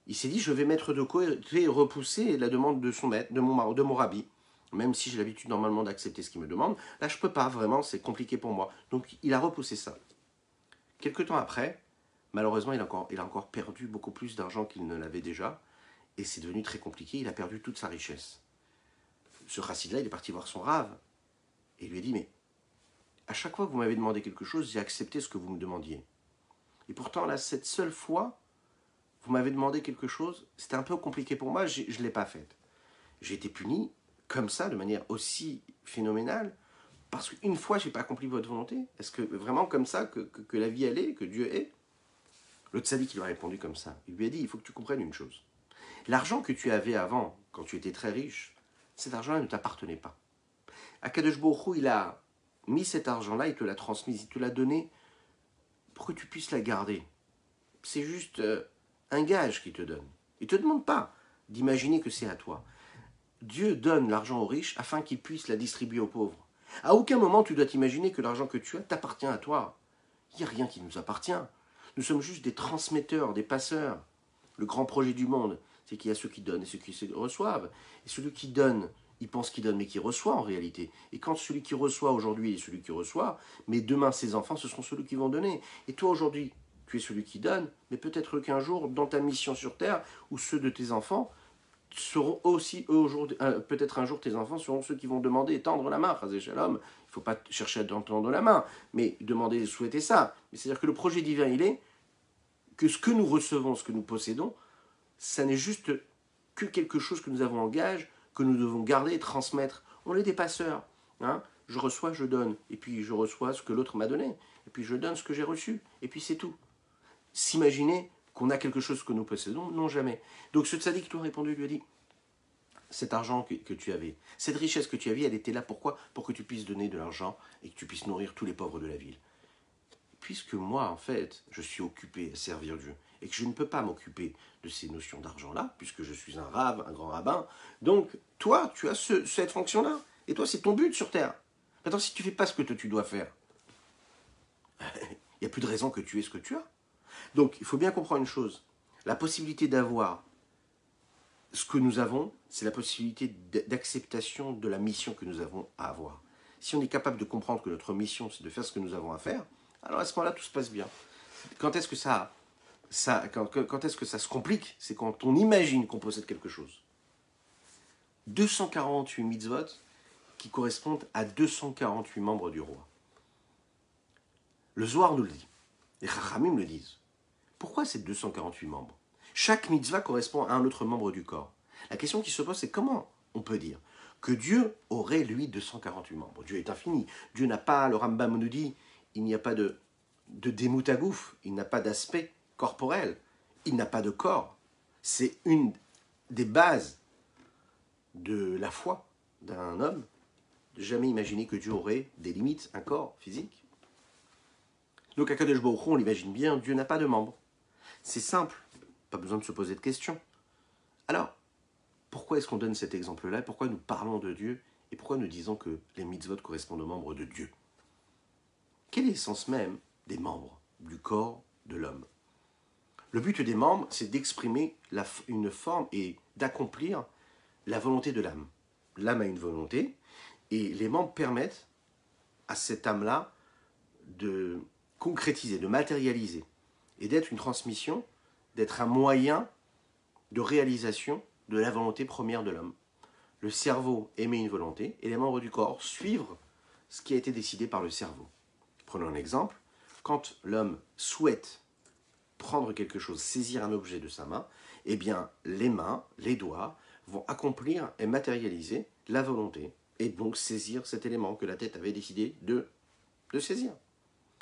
il s'est dit, je vais mettre de côté et repousser la demande de son maître, de mon rabbi, même si j'ai l'habitude normalement d'accepter ce qu'il me demande. Là, je ne peux pas, vraiment, c'est compliqué pour moi. Donc, il a repoussé ça. Quelque temps après, malheureusement, il a encore perdu beaucoup plus d'argent qu'il ne l'avait déjà, et c'est devenu très compliqué, il a perdu toute sa richesse. Ce chassid-là, il est parti voir son Rav, et il lui a dit, mais à chaque fois que vous m'avez demandé quelque chose, j'ai accepté ce que vous me demandiez. Et pourtant, là, cette seule fois, vous m'avez demandé quelque chose, c'était un peu compliqué pour moi, je ne l'ai pas fait. J'ai été puni comme ça, de manière aussi phénoménale, parce qu'une fois, je n'ai pas accompli votre volonté. Est-ce que vraiment comme ça, que la vie elle est, que Dieu est? Le tzaddik, il lui a répondu comme ça. Il lui a dit, il faut que tu comprennes une chose. L'argent que tu avais avant, quand tu étais très riche, cet argent-là ne t'appartenait pas. Akadosh Baruch Hu, il a mis cet argent-là, il te l'a transmis, il te l'a donné pour que tu puisses la garder. C'est juste un gage qu'il te donne. Il ne te demande pas d'imaginer que c'est à toi. Dieu donne l'argent aux riches afin qu'ils puissent la distribuer aux pauvres. À aucun moment tu dois t'imaginer que l'argent que tu as t'appartient à toi. Il n'y a rien qui nous appartient. Nous sommes juste des transmetteurs, des passeurs. Le grand projet du monde, c'est qu'il y a ceux qui donnent et ceux qui reçoivent. Et celui qui donne, il pense qu'il donne, mais qui reçoit en réalité. Et quand celui qui reçoit aujourd'hui est celui qui reçoit, mais demain ses enfants, ce seront ceux qui vont donner. Et toi aujourd'hui, tu es celui qui donne, mais peut-être qu'un jour, dans ta mission sur Terre, ou ceux de tes enfants, seront aussi, peut-être un jour tes enfants seront ceux qui vont demander et tendre la main, Chazé Shalom. Il ne faut pas chercher à tendre la main, mais demander, souhaiter ça. C'est-à-dire que le projet divin, il est que ce que nous recevons, ce que nous possédons, ça n'est juste que quelque chose que nous avons en gage, que nous devons garder et transmettre. On est des passeurs. Hein, je reçois, je donne. Et puis je reçois ce que l'autre m'a donné. Et puis je donne ce que j'ai reçu. Et puis c'est tout. S'imaginer qu'on a quelque chose que nous possédons, non jamais. Donc ce tzaddik lui a répondu, lui a dit, cet argent que tu avais, cette richesse que tu avais, elle était là pourquoi? Pour que tu puisses donner de l'argent et que tu puisses nourrir tous les pauvres de la ville. Puisque moi, en fait, je suis occupé à servir Dieu et que je ne peux pas m'occuper de ces notions d'argent-là, puisque je suis un rave, un grand rabbin, donc toi, tu as cette fonction-là. Et toi, c'est ton but sur Terre. Maintenant, si tu ne fais pas ce que tu dois faire, il n'y a plus de raison que tu aies ce que tu as. Donc, il faut bien comprendre une chose. La possibilité d'avoir ce que nous avons, c'est la possibilité d'acceptation de la mission que nous avons à avoir. Si on est capable de comprendre que notre mission, c'est de faire ce que nous avons à faire, alors à ce moment-là, tout se passe bien. Quand est-ce que quand est-ce que ça se complique? C'est quand on imagine qu'on possède quelque chose. 248 mitzvot qui correspondent à 248 membres du roi. Le Zohar nous le dit. Les Chachamim le disent. Pourquoi ces 248 membres? Chaque mitzvah correspond à un autre membre du corps. La question qui se pose, c'est comment on peut dire que Dieu aurait, lui, 248 membres? Dieu est infini. Dieu n'a pas, le Rambam nous dit, il n'y a pas de démoutagouf, il n'a pas d'aspect corporel, il n'a pas de corps. C'est une des bases de la foi d'un homme, de jamais imaginer que Dieu aurait des limites, un corps physique. Donc à Kadosh Baruch Hu, on l'imagine bien, Dieu n'a pas de membres. C'est simple, pas besoin de se poser de questions. Alors, pourquoi est-ce qu'on donne cet exemple-là? Pourquoi nous parlons de Dieu? Et pourquoi nous disons que les mitzvot correspondent aux membres de Dieu? Quel est l'essence même des membres du corps de l'homme? Le but des membres, c'est d'exprimer une forme et d'accomplir la volonté de l'âme. L'âme a une volonté, et les membres permettent à cette âme-là de concrétiser, de matérialiser, et d'être une transmission, d'être un moyen de réalisation de la volonté première de l'homme. Le cerveau émet une volonté, et les membres du corps suivent ce qui a été décidé par le cerveau. Prenons un exemple. Quand l'homme souhaite prendre quelque chose, saisir un objet de sa main, eh bien, les mains, les doigts, vont accomplir et matérialiser la volonté, et donc saisir cet élément que la tête avait décidé de saisir.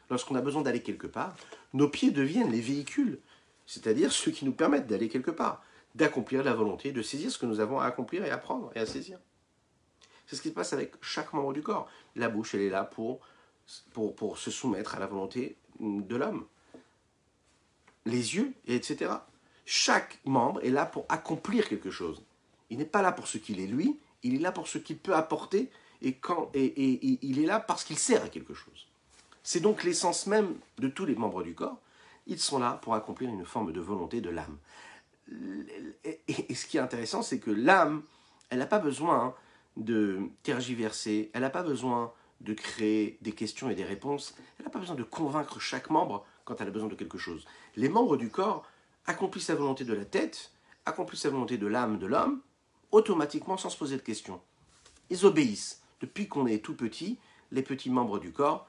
Lorsqu'on a besoin d'aller quelque part, nos pieds deviennent les véhicules, c'est-à-dire ceux qui nous permettent d'aller quelque part, d'accomplir la volonté, de saisir ce que nous avons à accomplir et à prendre et à saisir. C'est ce qui se passe avec chaque membre du corps. La bouche, elle est là pour se soumettre à la volonté de l'homme. Les yeux, etc. Chaque membre est là pour accomplir quelque chose. Il n'est pas là pour ce qu'il est lui, il est là pour ce qu'il peut apporter, et il est là parce qu'il sert à quelque chose. C'est donc l'essence même de tous les membres du corps. Ils sont là pour accomplir une forme de volonté de l'âme. Et ce qui est intéressant, c'est que l'âme, elle n'a pas besoin de tergiverser, elle n'a pas besoin de créer des questions et des réponses, elle n'a pas besoin de convaincre chaque membre quand elle a besoin de quelque chose. Les membres du corps accomplissent la volonté de la tête, accomplissent la volonté de l'âme de l'homme, automatiquement sans se poser de questions. Ils obéissent. Depuis qu'on est tout petit, les petits membres du corps,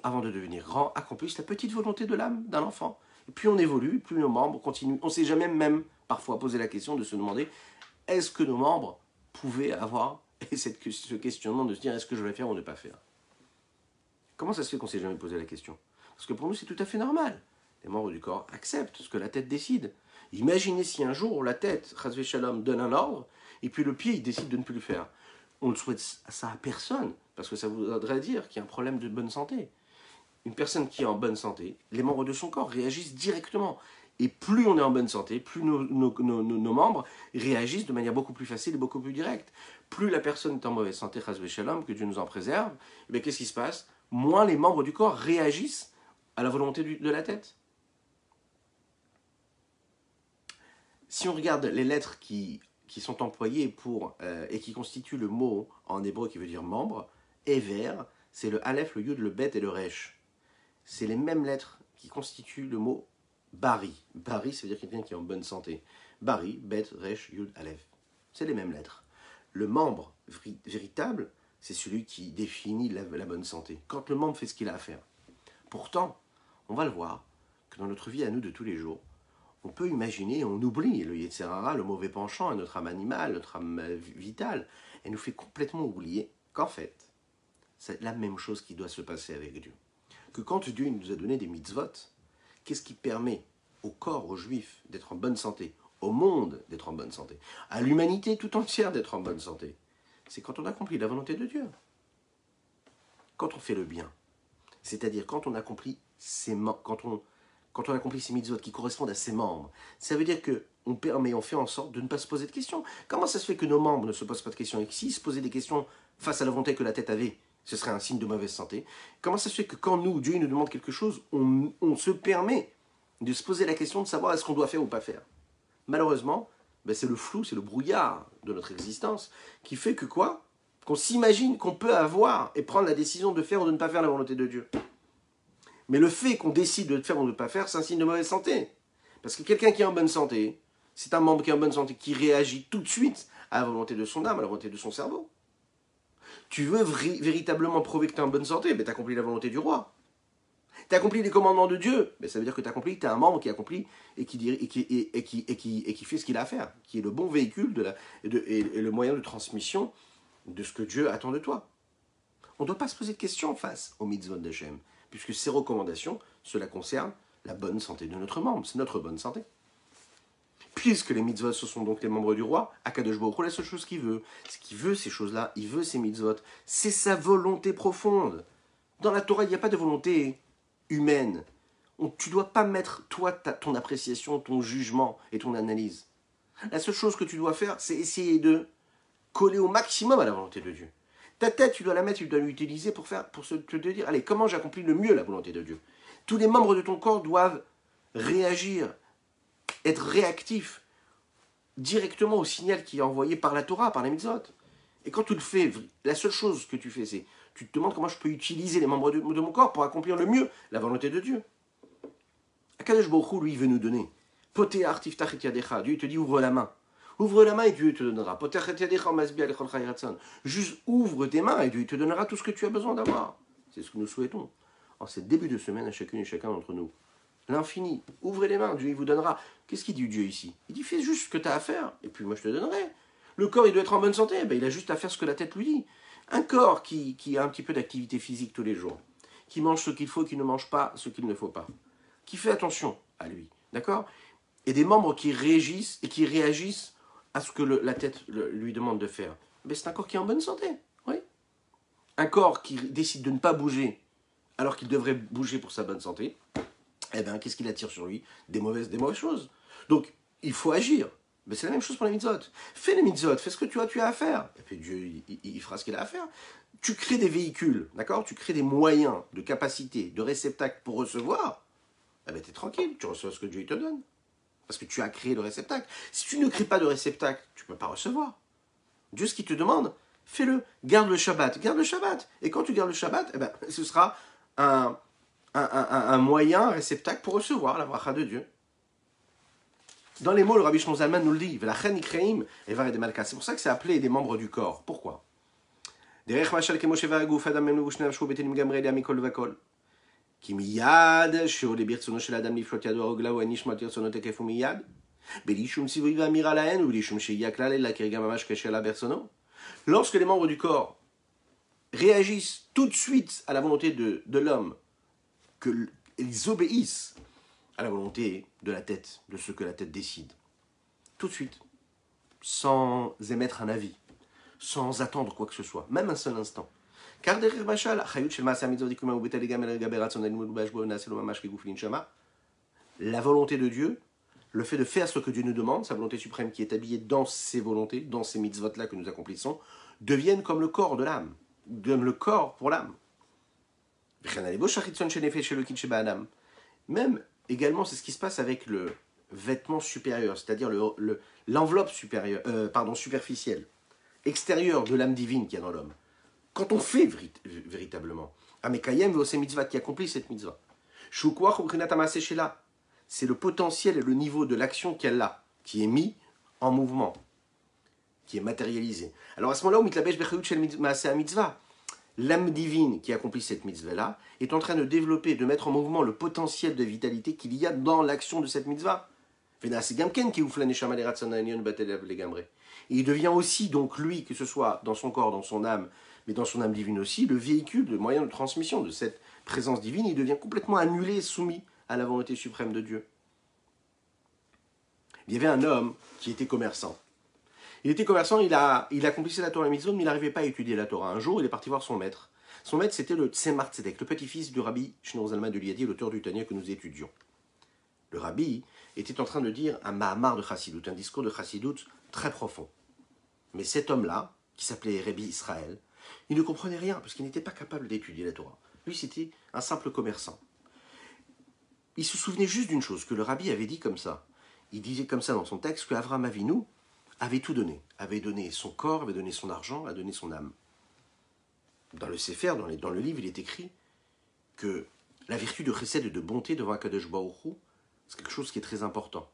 avant de devenir grands, accomplissent la petite volonté de l'âme d'un enfant. Et puis on évolue, plus nos membres continuent. On ne s'est jamais même parfois posé la question de se demander est-ce que nos membres pouvaient avoir ce questionnement de se dire est-ce que je vais faire ou ne pas faire. Comment ça se fait qu'on ne s'est jamais posé la question? Parce que pour nous c'est tout à fait normal. Les membres du corps acceptent ce que la tête décide. Imaginez si un jour la tête, Chazvé Shalom, donne un ordre, et puis le pied il décide de ne plus le faire. On ne souhaite ça à personne, parce que ça voudrait dire qu'il y a un problème de bonne santé. Une personne qui est en bonne santé, les membres de son corps réagissent directement. Et plus on est en bonne santé, plus nos membres réagissent de manière beaucoup plus facile et beaucoup plus directe. Plus la personne est en mauvaise santé, Chazvé Shalom, que Dieu nous en préserve, eh qu'est-ce qui se passe? Moins les membres du corps réagissent à la volonté de la tête. Si on regarde les lettres qui sont employées pour et qui constituent le mot en hébreu qui veut dire membre, Ever, c'est le Aleph, le Yud, le Bet et le Resh. C'est les mêmes lettres qui constituent le mot Bari. Bari, ça veut dire quelqu'un qui est en bonne santé. Bari, Bet, Resh, Yud, Aleph. C'est les mêmes lettres. Le membre véritable, c'est celui qui définit la bonne santé. Quand le membre fait ce qu'il a à faire. Pourtant, on va le voir, que dans notre vie à nous de tous les jours, on peut imaginer, on oublie le Yetzer Hara, le mauvais penchant, à notre âme animale, notre âme vitale, et nous fait complètement oublier qu'en fait, c'est la même chose qui doit se passer avec Dieu. Que quand Dieu nous a donné des mitzvot, qu'est-ce qui permet au corps, aux juifs, d'être en bonne santé, au monde d'être en bonne santé, à l'humanité tout entière d'être en bonne santé? C'est quand on accomplit la volonté de Dieu. Quand on fait le bien. C'est-à-dire quand on accomplit quand on accomplit ces mitzvot qui correspondent à ses membres. Ça veut dire qu'on permet, on fait en sorte de ne pas se poser de questions. Comment ça se fait que nos membres ne se posent pas de questions et que s'ils se posaient des questions face à la volonté que la tête avait, ce serait un signe de mauvaise santé? Comment ça se fait que quand nous, Dieu nous demande quelque chose, on se permet de se poser la question de savoir est-ce qu'on doit faire ou pas faire? Malheureusement, c'est le flou, c'est le brouillard de notre existence qui fait que quoi? Qu'on s'imagine qu'on peut avoir et prendre la décision de faire ou de ne pas faire la volonté de Dieu. Mais le fait qu'on décide de faire ou de ne pas faire, c'est un signe de mauvaise santé. Parce que quelqu'un qui est en bonne santé, c'est un membre qui est en bonne santé, qui réagit tout de suite à la volonté de son âme, à la volonté de son cerveau. Tu veux véritablement prouver que tu es en bonne santé, tu accomplis la volonté du roi. Tu accomplis les commandements de Dieu, ça veut dire que tu accomplis, tu es un membre qui accomplit et qui fait ce qu'il a à faire, qui est le bon véhicule et le moyen de transmission de ce que Dieu attend de toi. On ne doit pas se poser de questions face aux mitzvot d'Hachem, puisque ces recommandations, cela concerne la bonne santé de notre membre, c'est notre bonne santé. Puisque les mitzvot, ce sont donc les membres du roi, Akadosh Baruch Hu, la seule chose qu'il veut, c'est qu'il veut ces choses-là, il veut ces mitzvot, c'est sa volonté profonde. Dans la Torah, il n'y a pas de volonté humaine. Tu ne dois pas mettre, toi, ton appréciation, ton jugement et ton analyse. La seule chose que tu dois faire, c'est essayer de coller au maximum à la volonté de Dieu. Ta tête, tu dois la mettre, tu dois l'utiliser pour te dire, allez, comment j'accomplis le mieux la volonté de Dieu? Tous les membres de ton corps doivent réagir, être réactifs directement au signal qui est envoyé par la Torah, par les mitzvot. Et quand tu le fais, la seule chose que tu fais, c'est tu te demandes comment je peux utiliser les membres de mon corps pour accomplir le mieux la volonté de Dieu. Akadosh Baruch Hu, lui, il veut nous donner. Poté artiftach et yadecha. Dieu te dit ouvre la main. Ouvre la main et Dieu te donnera. Juste ouvre tes mains et Dieu te donnera tout ce que tu as besoin d'avoir. C'est ce que nous souhaitons en ce début de semaine à chacune et chacun d'entre nous. L'infini. Ouvrez les mains, Dieu il vous donnera. Qu'est-ce qu'il dit Dieu ici? Il dit fais juste ce que tu as à faire et puis moi je te donnerai. Le corps il doit être en bonne santé, il a juste à faire ce que la tête lui dit. Un corps qui a un petit peu d'activité physique tous les jours, qui mange ce qu'il faut, qui ne mange pas ce qu'il ne faut pas, qui fait attention à lui, d'accord? Et des membres qui réagissent et qui réagissent à ce que la tête lui demande de faire. Mais c'est un corps qui est en bonne santé, oui. Un corps qui décide de ne pas bouger alors qu'il devrait bouger pour sa bonne santé, qu'est-ce qu'il attire sur lui? Des mauvaises choses. Donc, il faut agir. Mais c'est la même chose pour les mitzvot. Fais les mitzvot, fais ce que tu as à faire. Et puis Dieu, il fera ce qu'il a à faire. Tu crées des véhicules, d'accord? Tu crées des moyens, de capacité, de réceptacles pour recevoir. Tu es tranquille, tu reçois ce que Dieu te donne. Parce que tu as créé le réceptacle. Si tu ne crées pas de réceptacle, tu ne peux pas recevoir. Dieu, ce qu'il te demande, fais-le. Garde le Shabbat. Garde le Shabbat. Et quand tu gardes le Shabbat, ce sera un moyen, un réceptacle pour recevoir la bracha de Dieu. Dans les mots, le Rabbi Shlomo Zalman nous le dit. C'est pour ça que c'est appelé des membres du corps. Pourquoi? כי מיד שעולה ברצונו של האדם לפלוט ידו או רגלו הנשמע תרצונו תקף ומיד, בלי שום ציווי ואמירה להן ובלי שום שהייה כלל אלא כרגע ממש כשאלה ברצונו. Lorsque les membres du corps réagissent tout de suite à la volonté de l'homme, qu'ils obéissent à la volonté de la tête, de ce que la tête décide, tout de suite, sans émettre un avis, sans attendre quoi que ce soit, même un seul instant. car derrière Machal, la volonté de Dieu, le fait de faire ce que Dieu nous demande, sa volonté suprême qui est habillée dans ses volontés, dans ces mitzvot-là que nous accomplissons, deviennent comme le corps de l'âme, comme le corps pour l'âme. Même, également, c'est ce qui se passe avec le vêtement supérieur, c'est-à-dire l'enveloppe supérieure, superficielle, extérieure de l'âme divine qu'il y a dans l'homme. Quand on fait véritablement, Amekayem veose mitzvah, qui accomplit cette mitzvah, c'est le potentiel et le niveau de l'action qu'elle a, qui est mis en mouvement, qui est matérialisé. Alors à ce moment-là, mitzvah, l'âme divine qui accomplit cette mitzvah-là est en train de développer, de mettre en mouvement le potentiel de vitalité qu'il y a dans l'action de cette mitzvah. Et il devient aussi, donc lui, que ce soit dans son corps, dans son âme, mais dans son âme divine aussi, le véhicule, le moyen de transmission de cette présence divine, il devient complètement annulé, soumis à la volonté suprême de Dieu. Il y avait un homme qui était commerçant. Il était commerçant, il accomplissait la Torah mitzvot, mais il n'arrivait pas à étudier la Torah. Un jour, il est parti voir son maître. Son maître, c'était le Tzemar Tzedek, le petit-fils du rabbi Shneur Zalman de Liadi, l'auteur du Tanya que nous étudions. Le rabbi était en train de dire un Mahamar de Chassidut, un discours de Chassidut très profond. Mais cet homme-là, qui s'appelait Rabbi Israël, il ne comprenait rien parce qu'il n'était pas capable d'étudier la Torah. Lui, c'était un simple commerçant. Il se souvenait juste d'une chose, que le rabbi avait dit comme ça. Il disait comme ça dans son texte qu'Avraham Avinu avait tout donné. Avait donné son corps, avait donné son argent, avait donné son âme. Dans le Sefer, dans le livre, il est écrit que la vertu de chesed et de bonté devant Akadosh Baruch Hu, c'est quelque chose qui est très important.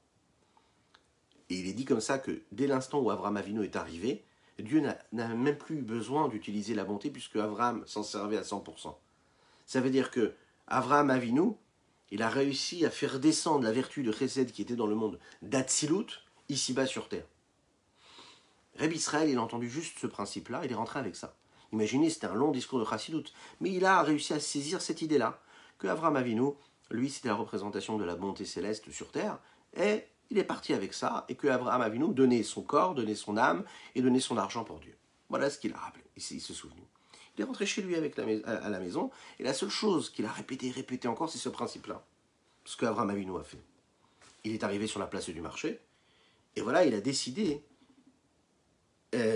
Et il est dit comme ça que dès l'instant où Avraham Avinu est arrivé, Dieu n'a même plus besoin d'utiliser la bonté puisque Avraham s'en servait à 100%. Ça veut dire que Avraham Avinu, il a réussi à faire descendre la vertu de chesed qui était dans le monde d'Atsilut, ici-bas sur terre. Rabbi Israël, il a entendu juste ce principe-là, il est rentré avec ça. Imaginez, c'était un long discours de Chassidut, mais il a réussi à saisir cette idée-là, que Avraham Avinu, lui, c'était la représentation de la bonté céleste sur terre, et il est parti avec ça, et que Avraham Avinu donnait son corps, donnait son âme, et donnait son argent pour Dieu. Voilà ce qu'il a rappelé, il se souvenu. Il est rentré chez lui à la maison, et la seule chose qu'il a répété encore, c'est ce principe-là. Ce que Avraham Avinu a fait. Il est arrivé sur la place du marché, et voilà, il a décidé,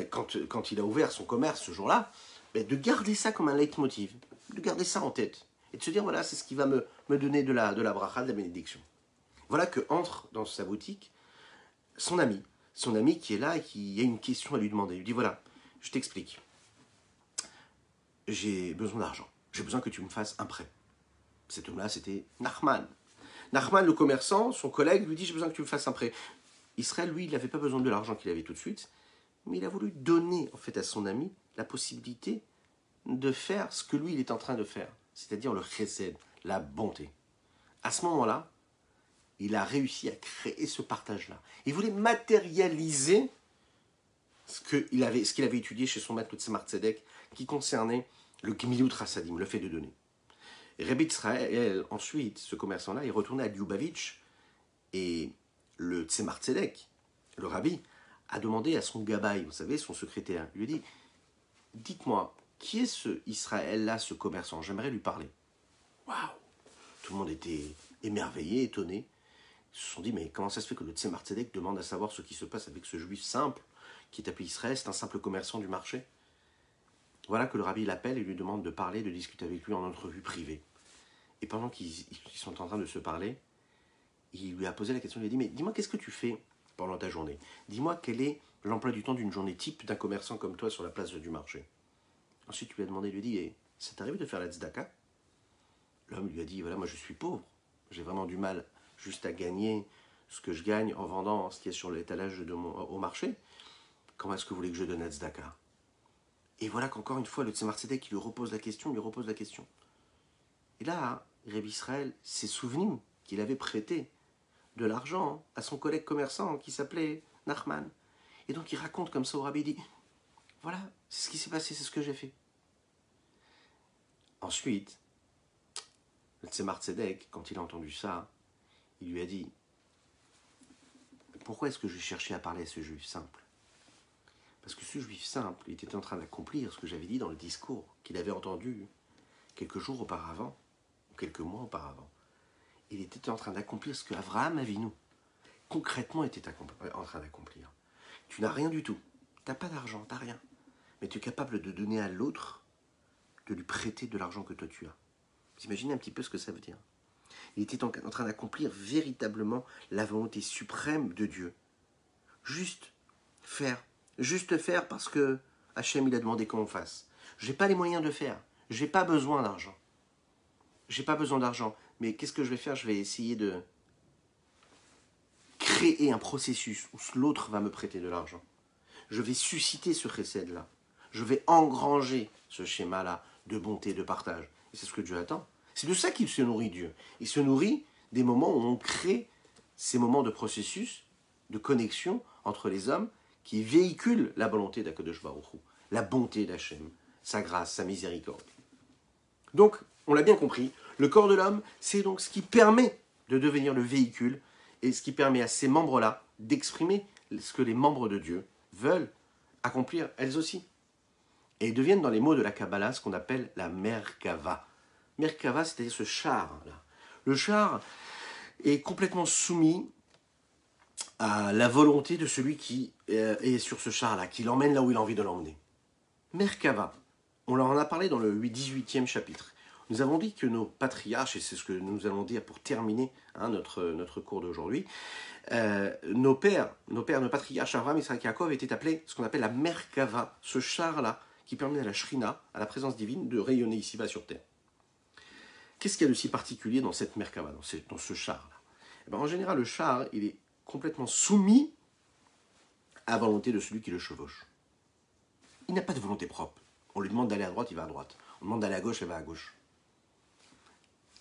quand il a ouvert son commerce ce jour-là, de garder ça comme un leitmotiv, de garder ça en tête, et de se dire, voilà, c'est ce qui va me donner de la bracha, de la bénédiction. Voilà que entre dans sa boutique son ami qui est là et qui a une question à lui demander. Il lui dit, voilà, je t'explique. J'ai besoin d'argent. J'ai besoin que tu me fasses un prêt. Cet homme-là, c'était Nachman. Nachman, le commerçant, son collègue, lui dit, j'ai besoin que tu me fasses un prêt. Israël, lui, il n'avait pas besoin de l'argent qu'il avait tout de suite, mais il a voulu donner, en fait, à son ami la possibilité de faire ce que lui, il est en train de faire, c'est-à-dire le chesed, la bonté. À ce moment-là, il a réussi à créer ce partage-là. Il voulait matérialiser ce qu'il avait étudié chez son maître, le Tzemar Tzedek, qui concernait le Gmilut Rasadim, le fait de donner. Et Rabbi Israël, ensuite, ce commerçant-là, est retourné à Lubavitch, et le Tzemar Tzedek, le rabbi, a demandé à son gabaï, vous savez, son secrétaire, il lui a dit, dites-moi, qui est ce Israël-là, ce commerçant? J'aimerais lui parler. Waouh! Tout le monde était émerveillé, étonné. Ils se sont dit, mais comment ça se fait que le Tzemar Tzedek demande à savoir ce qui se passe avec ce juif simple, qui est appelé Israël, c'est un simple commerçant du marché. Voilà que le rabbi l'appelle et lui demande de parler, de discuter avec lui en entrevue privée. Et pendant qu'ils sont en train de se parler, il lui a posé la question, il lui a dit, mais dis-moi, qu'est-ce que tu fais pendant ta journée? Dis-moi, quel est l'emploi du temps d'une journée type d'un commerçant comme toi sur la place du marché? Ensuite, il lui a demandé, il lui a dit, et ça t'arrive de faire la tzedaka? L'homme lui a dit, voilà, moi je suis pauvre, j'ai vraiment du mal juste à gagner ce que je gagne en vendant ce qui est sur l'étalage au marché. Comment est-ce que vous voulez que je donne la tzedaka? Et voilà qu'encore une fois, le Tzemar Tzedek, il lui repose la question. Et là, Rabbi Israël s'est souvenu qu'il avait prêté de l'argent à son collègue commerçant qui s'appelait Nachman. Et donc il raconte comme ça au rabbi, il dit, voilà, c'est ce qui s'est passé, c'est ce que j'ai fait. Ensuite, le Tzemar Tzedek, quand il a entendu ça, il lui a dit, pourquoi est-ce que je cherchais à parler à ce juif simple? Parce que ce juif simple, il était en train d'accomplir ce que j'avais dit dans le discours qu'il avait entendu quelques jours auparavant, ou quelques mois auparavant. Il était en train d'accomplir ce que Avraham Avinu, concrètement, était en train d'accomplir. Tu n'as rien du tout. Tu n'as pas d'argent, tu n'as rien. Mais tu es capable de donner à l'autre, de lui prêter de l'argent que toi tu as. Vous imaginez un petit peu ce que ça veut dire? Il était en train d'accomplir véritablement la volonté suprême de Dieu. Juste faire parce que Hachem il a demandé qu'on fasse. Je n'ai pas les moyens de faire. Je n'ai pas besoin d'argent. Mais qu'est-ce que je vais faire? Je vais essayer de créer un processus où l'autre va me prêter de l'argent. Je vais susciter ce chesed-là. Je vais engranger ce schéma-là de bonté, de partage. Et c'est ce que Dieu attend. C'est de ça qu'il se nourrit, Dieu. Il se nourrit des moments où on crée ces moments de processus, de connexion entre les hommes qui véhiculent la volonté d'Akadosh Baruch Hu, la bonté d'Hachem, sa grâce, sa miséricorde. Donc, on l'a bien compris, le corps de l'homme, c'est donc ce qui permet de devenir le véhicule et ce qui permet à ces membres-là d'exprimer ce que les membres de Dieu veulent accomplir elles aussi. Et ils deviennent dans les mots de la Kabbalah ce qu'on appelle la Merkava. Merkava, c'est-à-dire ce char-là. Le char est complètement soumis à la volonté de celui qui est sur ce char-là, qui l'emmène là où il a envie de l'emmener. Merkava, on en a parlé dans le 18e chapitre. Nous avons dit que nos patriarches, et c'est ce que nous allons dire pour terminer notre cours d'aujourd'hui, nos patriarches Abraham, Isaac et Yaakov étaient appelés ce qu'on appelle la Merkava, ce char-là qui permet à la Shrina, à la présence divine, de rayonner ici-bas sur terre. Qu'est-ce qu'il y a de si particulier dans cette Merkava, dans ce char-là? Eh bien, en général, le char, il est complètement soumis à la volonté de celui qui le chevauche. Il n'a pas de volonté propre. On lui demande d'aller à droite, il va à droite. On lui demande d'aller à gauche, il va à gauche.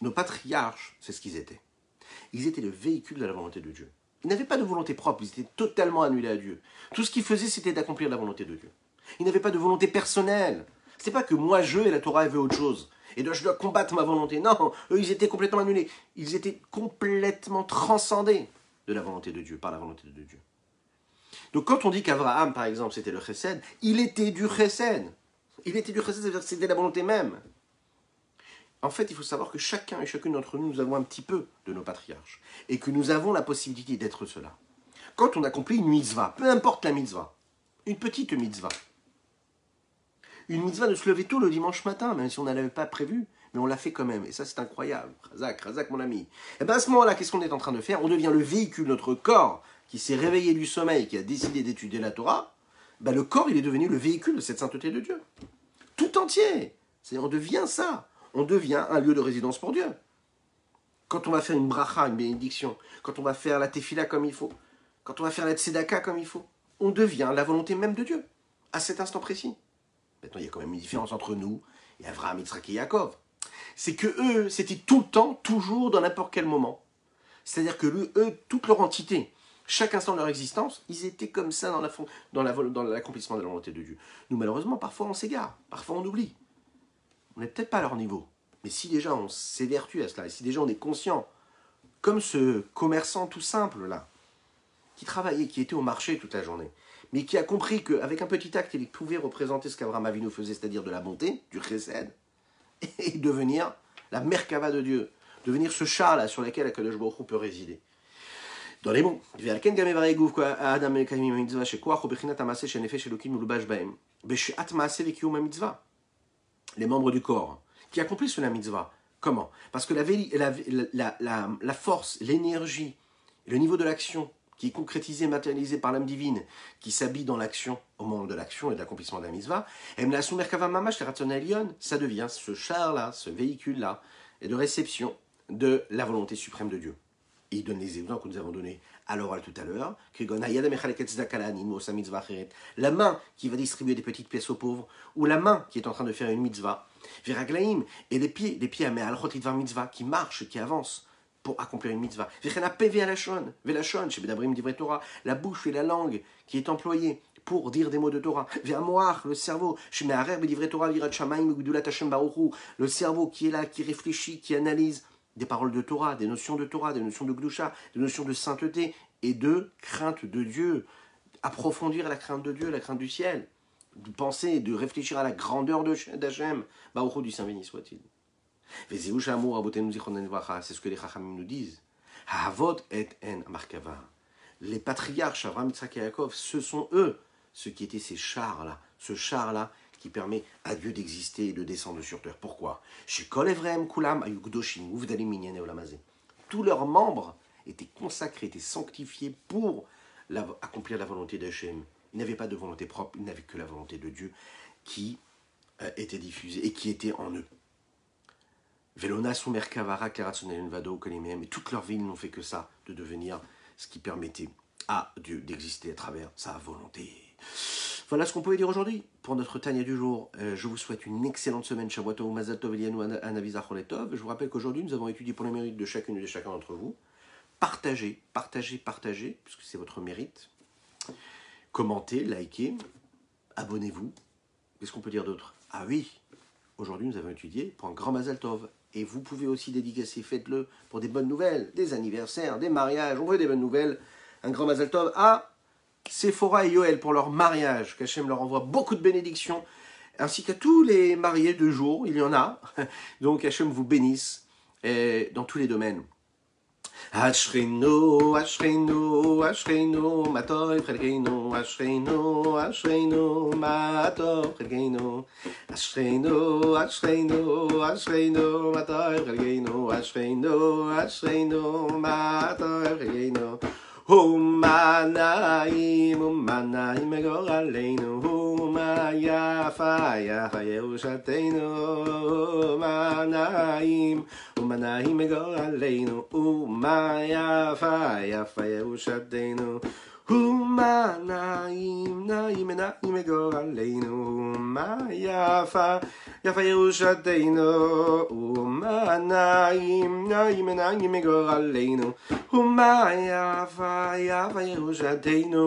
Nos patriarches, c'est ce qu'ils étaient. Ils étaient le véhicule de la volonté de Dieu. Ils n'avaient pas de volonté propre, ils étaient totalement annulés à Dieu. Tout ce qu'ils faisaient, c'était d'accomplir la volonté de Dieu. Ils n'avaient pas de volonté personnelle. C'est pas que moi je et la Torah veut autre chose. Et je dois combattre ma volonté. Non, eux ils étaient complètement annulés. Ils étaient complètement transcendés de la volonté de Dieu, par la volonté de Dieu. Donc quand on dit qu'Abraham, par exemple, c'était le chesed, il était du chesed. Il était du chesed, c'est-à-dire que c'était la volonté même. En fait, il faut savoir que chacun et chacune d'entre nous, nous avons un petit peu de nos patriarches. Et que nous avons la possibilité d'être cela. Quand on accomplit une mitzvah, peu importe la mitzvah, une petite mitzvah, une mitzvah de se lever tôt le dimanche matin, même si on n'avait pas prévu, mais on l'a fait quand même. Et ça, c'est incroyable. Razak, mon ami. Et bien à ce moment-là, qu'est-ce qu'on est en train de faire? On devient le véhicule, notre corps, qui s'est réveillé du sommeil, qui a décidé d'étudier la Torah. Ben, le corps, il est devenu le véhicule de cette sainteté de Dieu. Tout entier. C'est-à-dire, on devient ça. On devient un lieu de résidence pour Dieu. Quand on va faire une bracha, une bénédiction, quand on va faire la tefila comme il faut, quand on va faire la tzedaka comme il faut, on devient la volonté même de Dieu, à cet instant précis. Maintenant, il y a quand même une différence entre nous et Avraham, Yitzhak et Yaakov. C'est que eux, c'était tout le temps, toujours, dans n'importe quel moment. C'est-à-dire que eux, toute leur entité, chaque instant de leur existence, ils étaient comme ça dans l'accomplissement de la volonté de Dieu. Nous, malheureusement, parfois on s'égare, parfois on oublie. On n'est peut-être pas à leur niveau. Mais si déjà on s'évertue à cela, et si déjà on est conscient, comme ce commerçant tout simple là, qui travaillait, qui était au marché toute la journée, mais qui a compris qu'avec un petit acte, il pouvait représenter ce qu'Abraham Avinu faisait, c'est-à-dire de la bonté, du chesed, et devenir la merkava de Dieu, devenir ce char-là sur lequel Akadosh Baruch Hu peut résider. Dans les mots, les membres du corps, qui accomplissent la mitzvah. Comment? Parce que la force, l'énergie, le niveau de l'action qui est concrétisé, matérialisé par l'âme divine, qui s'habille dans l'action, au moment de l'action et de l'accomplissement de la mitzvah, ça devient ce char-là, ce véhicule-là, et de réception de la volonté suprême de Dieu. Et il donne les exemples que nous avons donnés à l'oral tout à l'heure, la main qui va distribuer des petites pièces aux pauvres, ou la main qui est en train de faire une mitzvah, et les pieds qui marchent, qui avancent, pour accomplir une mitzvah. La bouche et la langue qui est employée pour dire des mots de Torah. Le cerveau, le cerveau qui est là, qui réfléchit, qui analyse des paroles de Torah, des notions de Gdusha, des notions de sainteté et de crainte de Dieu. Approfondir la crainte de Dieu, la crainte du ciel. De penser, de réfléchir à la grandeur d'Hachem. Baruch Hu, du Saint béni soit-il. C'est ce que les Chachamim nous disent. Les patriarches, Avraham, Yitzhak et Yaakov, ce sont eux, ceux qui étaient ces chars-là, ce char-là qui permet à Dieu d'exister et de descendre sur terre. Pourquoi? Tous leurs membres étaient consacrés, étaient sanctifiés pour accomplir la volonté d'Hachem. Ils n'avaient pas de volonté propre, ils n'avaient que la volonté de Dieu qui était diffusée et qui était en eux. Et toute leur vie, ils n'ont fait que ça, de devenir ce qui permettait à Dieu d'exister à travers sa volonté. Voilà ce qu'on pouvait dire aujourd'hui pour notre Tanya du jour. Je vous souhaite une excellente semaine. Shavua Tov, Mazal Tov, Elianu, Hanavi Zachor Tov. Je vous rappelle qu'aujourd'hui, nous avons étudié pour le mérite de chacune et de chacun d'entre vous. Partagez, puisque c'est votre mérite. Commentez, likez, abonnez-vous. Qu'est-ce qu'on peut dire d'autre? Ah oui, aujourd'hui, nous avons étudié pour un grand Mazal Tov. Et vous pouvez aussi dédicacer, faites-le pour des bonnes nouvelles, des anniversaires, des mariages. On veut des bonnes nouvelles. Un grand Mazal Tov à Sephora et Yoel pour leur mariage, qu'Hachem leur envoie beaucoup de bénédictions, ainsi qu'à tous les mariés de jour, il y en a. Donc Hachem vous bénisse dans tous les domaines. Ashreinu, Ashreinu, Ashreinu, Matov Chelkeinu, Ashreinu, Ashreinu, Matov Chelkeinu, Ashreinu, Ashreinu, Ashreinu, Matov Chelkeinu, Ashreinu, Ashreinu, Matov Chelkeinu. Humanaim, Humanaim, Goraleinu, Huma Yafa, Yafa, Yerushateinu, Humanaim, Humanaim, Goraleinu, Huma Yafa, Yafa, Yerushateinu, Humanaim, Naim, Naim, Goraleinu, Huma Yafa, Yafa, Yerushateinu, Humanaim, Naim, Naim, Goraleinu, Huma Yafa, Yafa, Yerushateinu,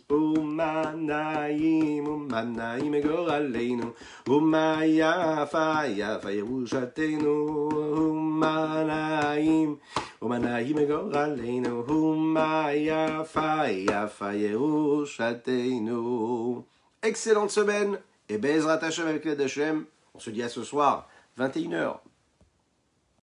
Humanaim, Humanaim, Goraleinu, Huma Yafa, Yafa, Yerushateinu, Humanaim, Humanaim, Goraleinu, Huma Yafa, Yafa, Yerushateinu. Excellente semaine et Bezrat Hashem avec l'aide d'Hachem. On se dit à ce soir, 21h.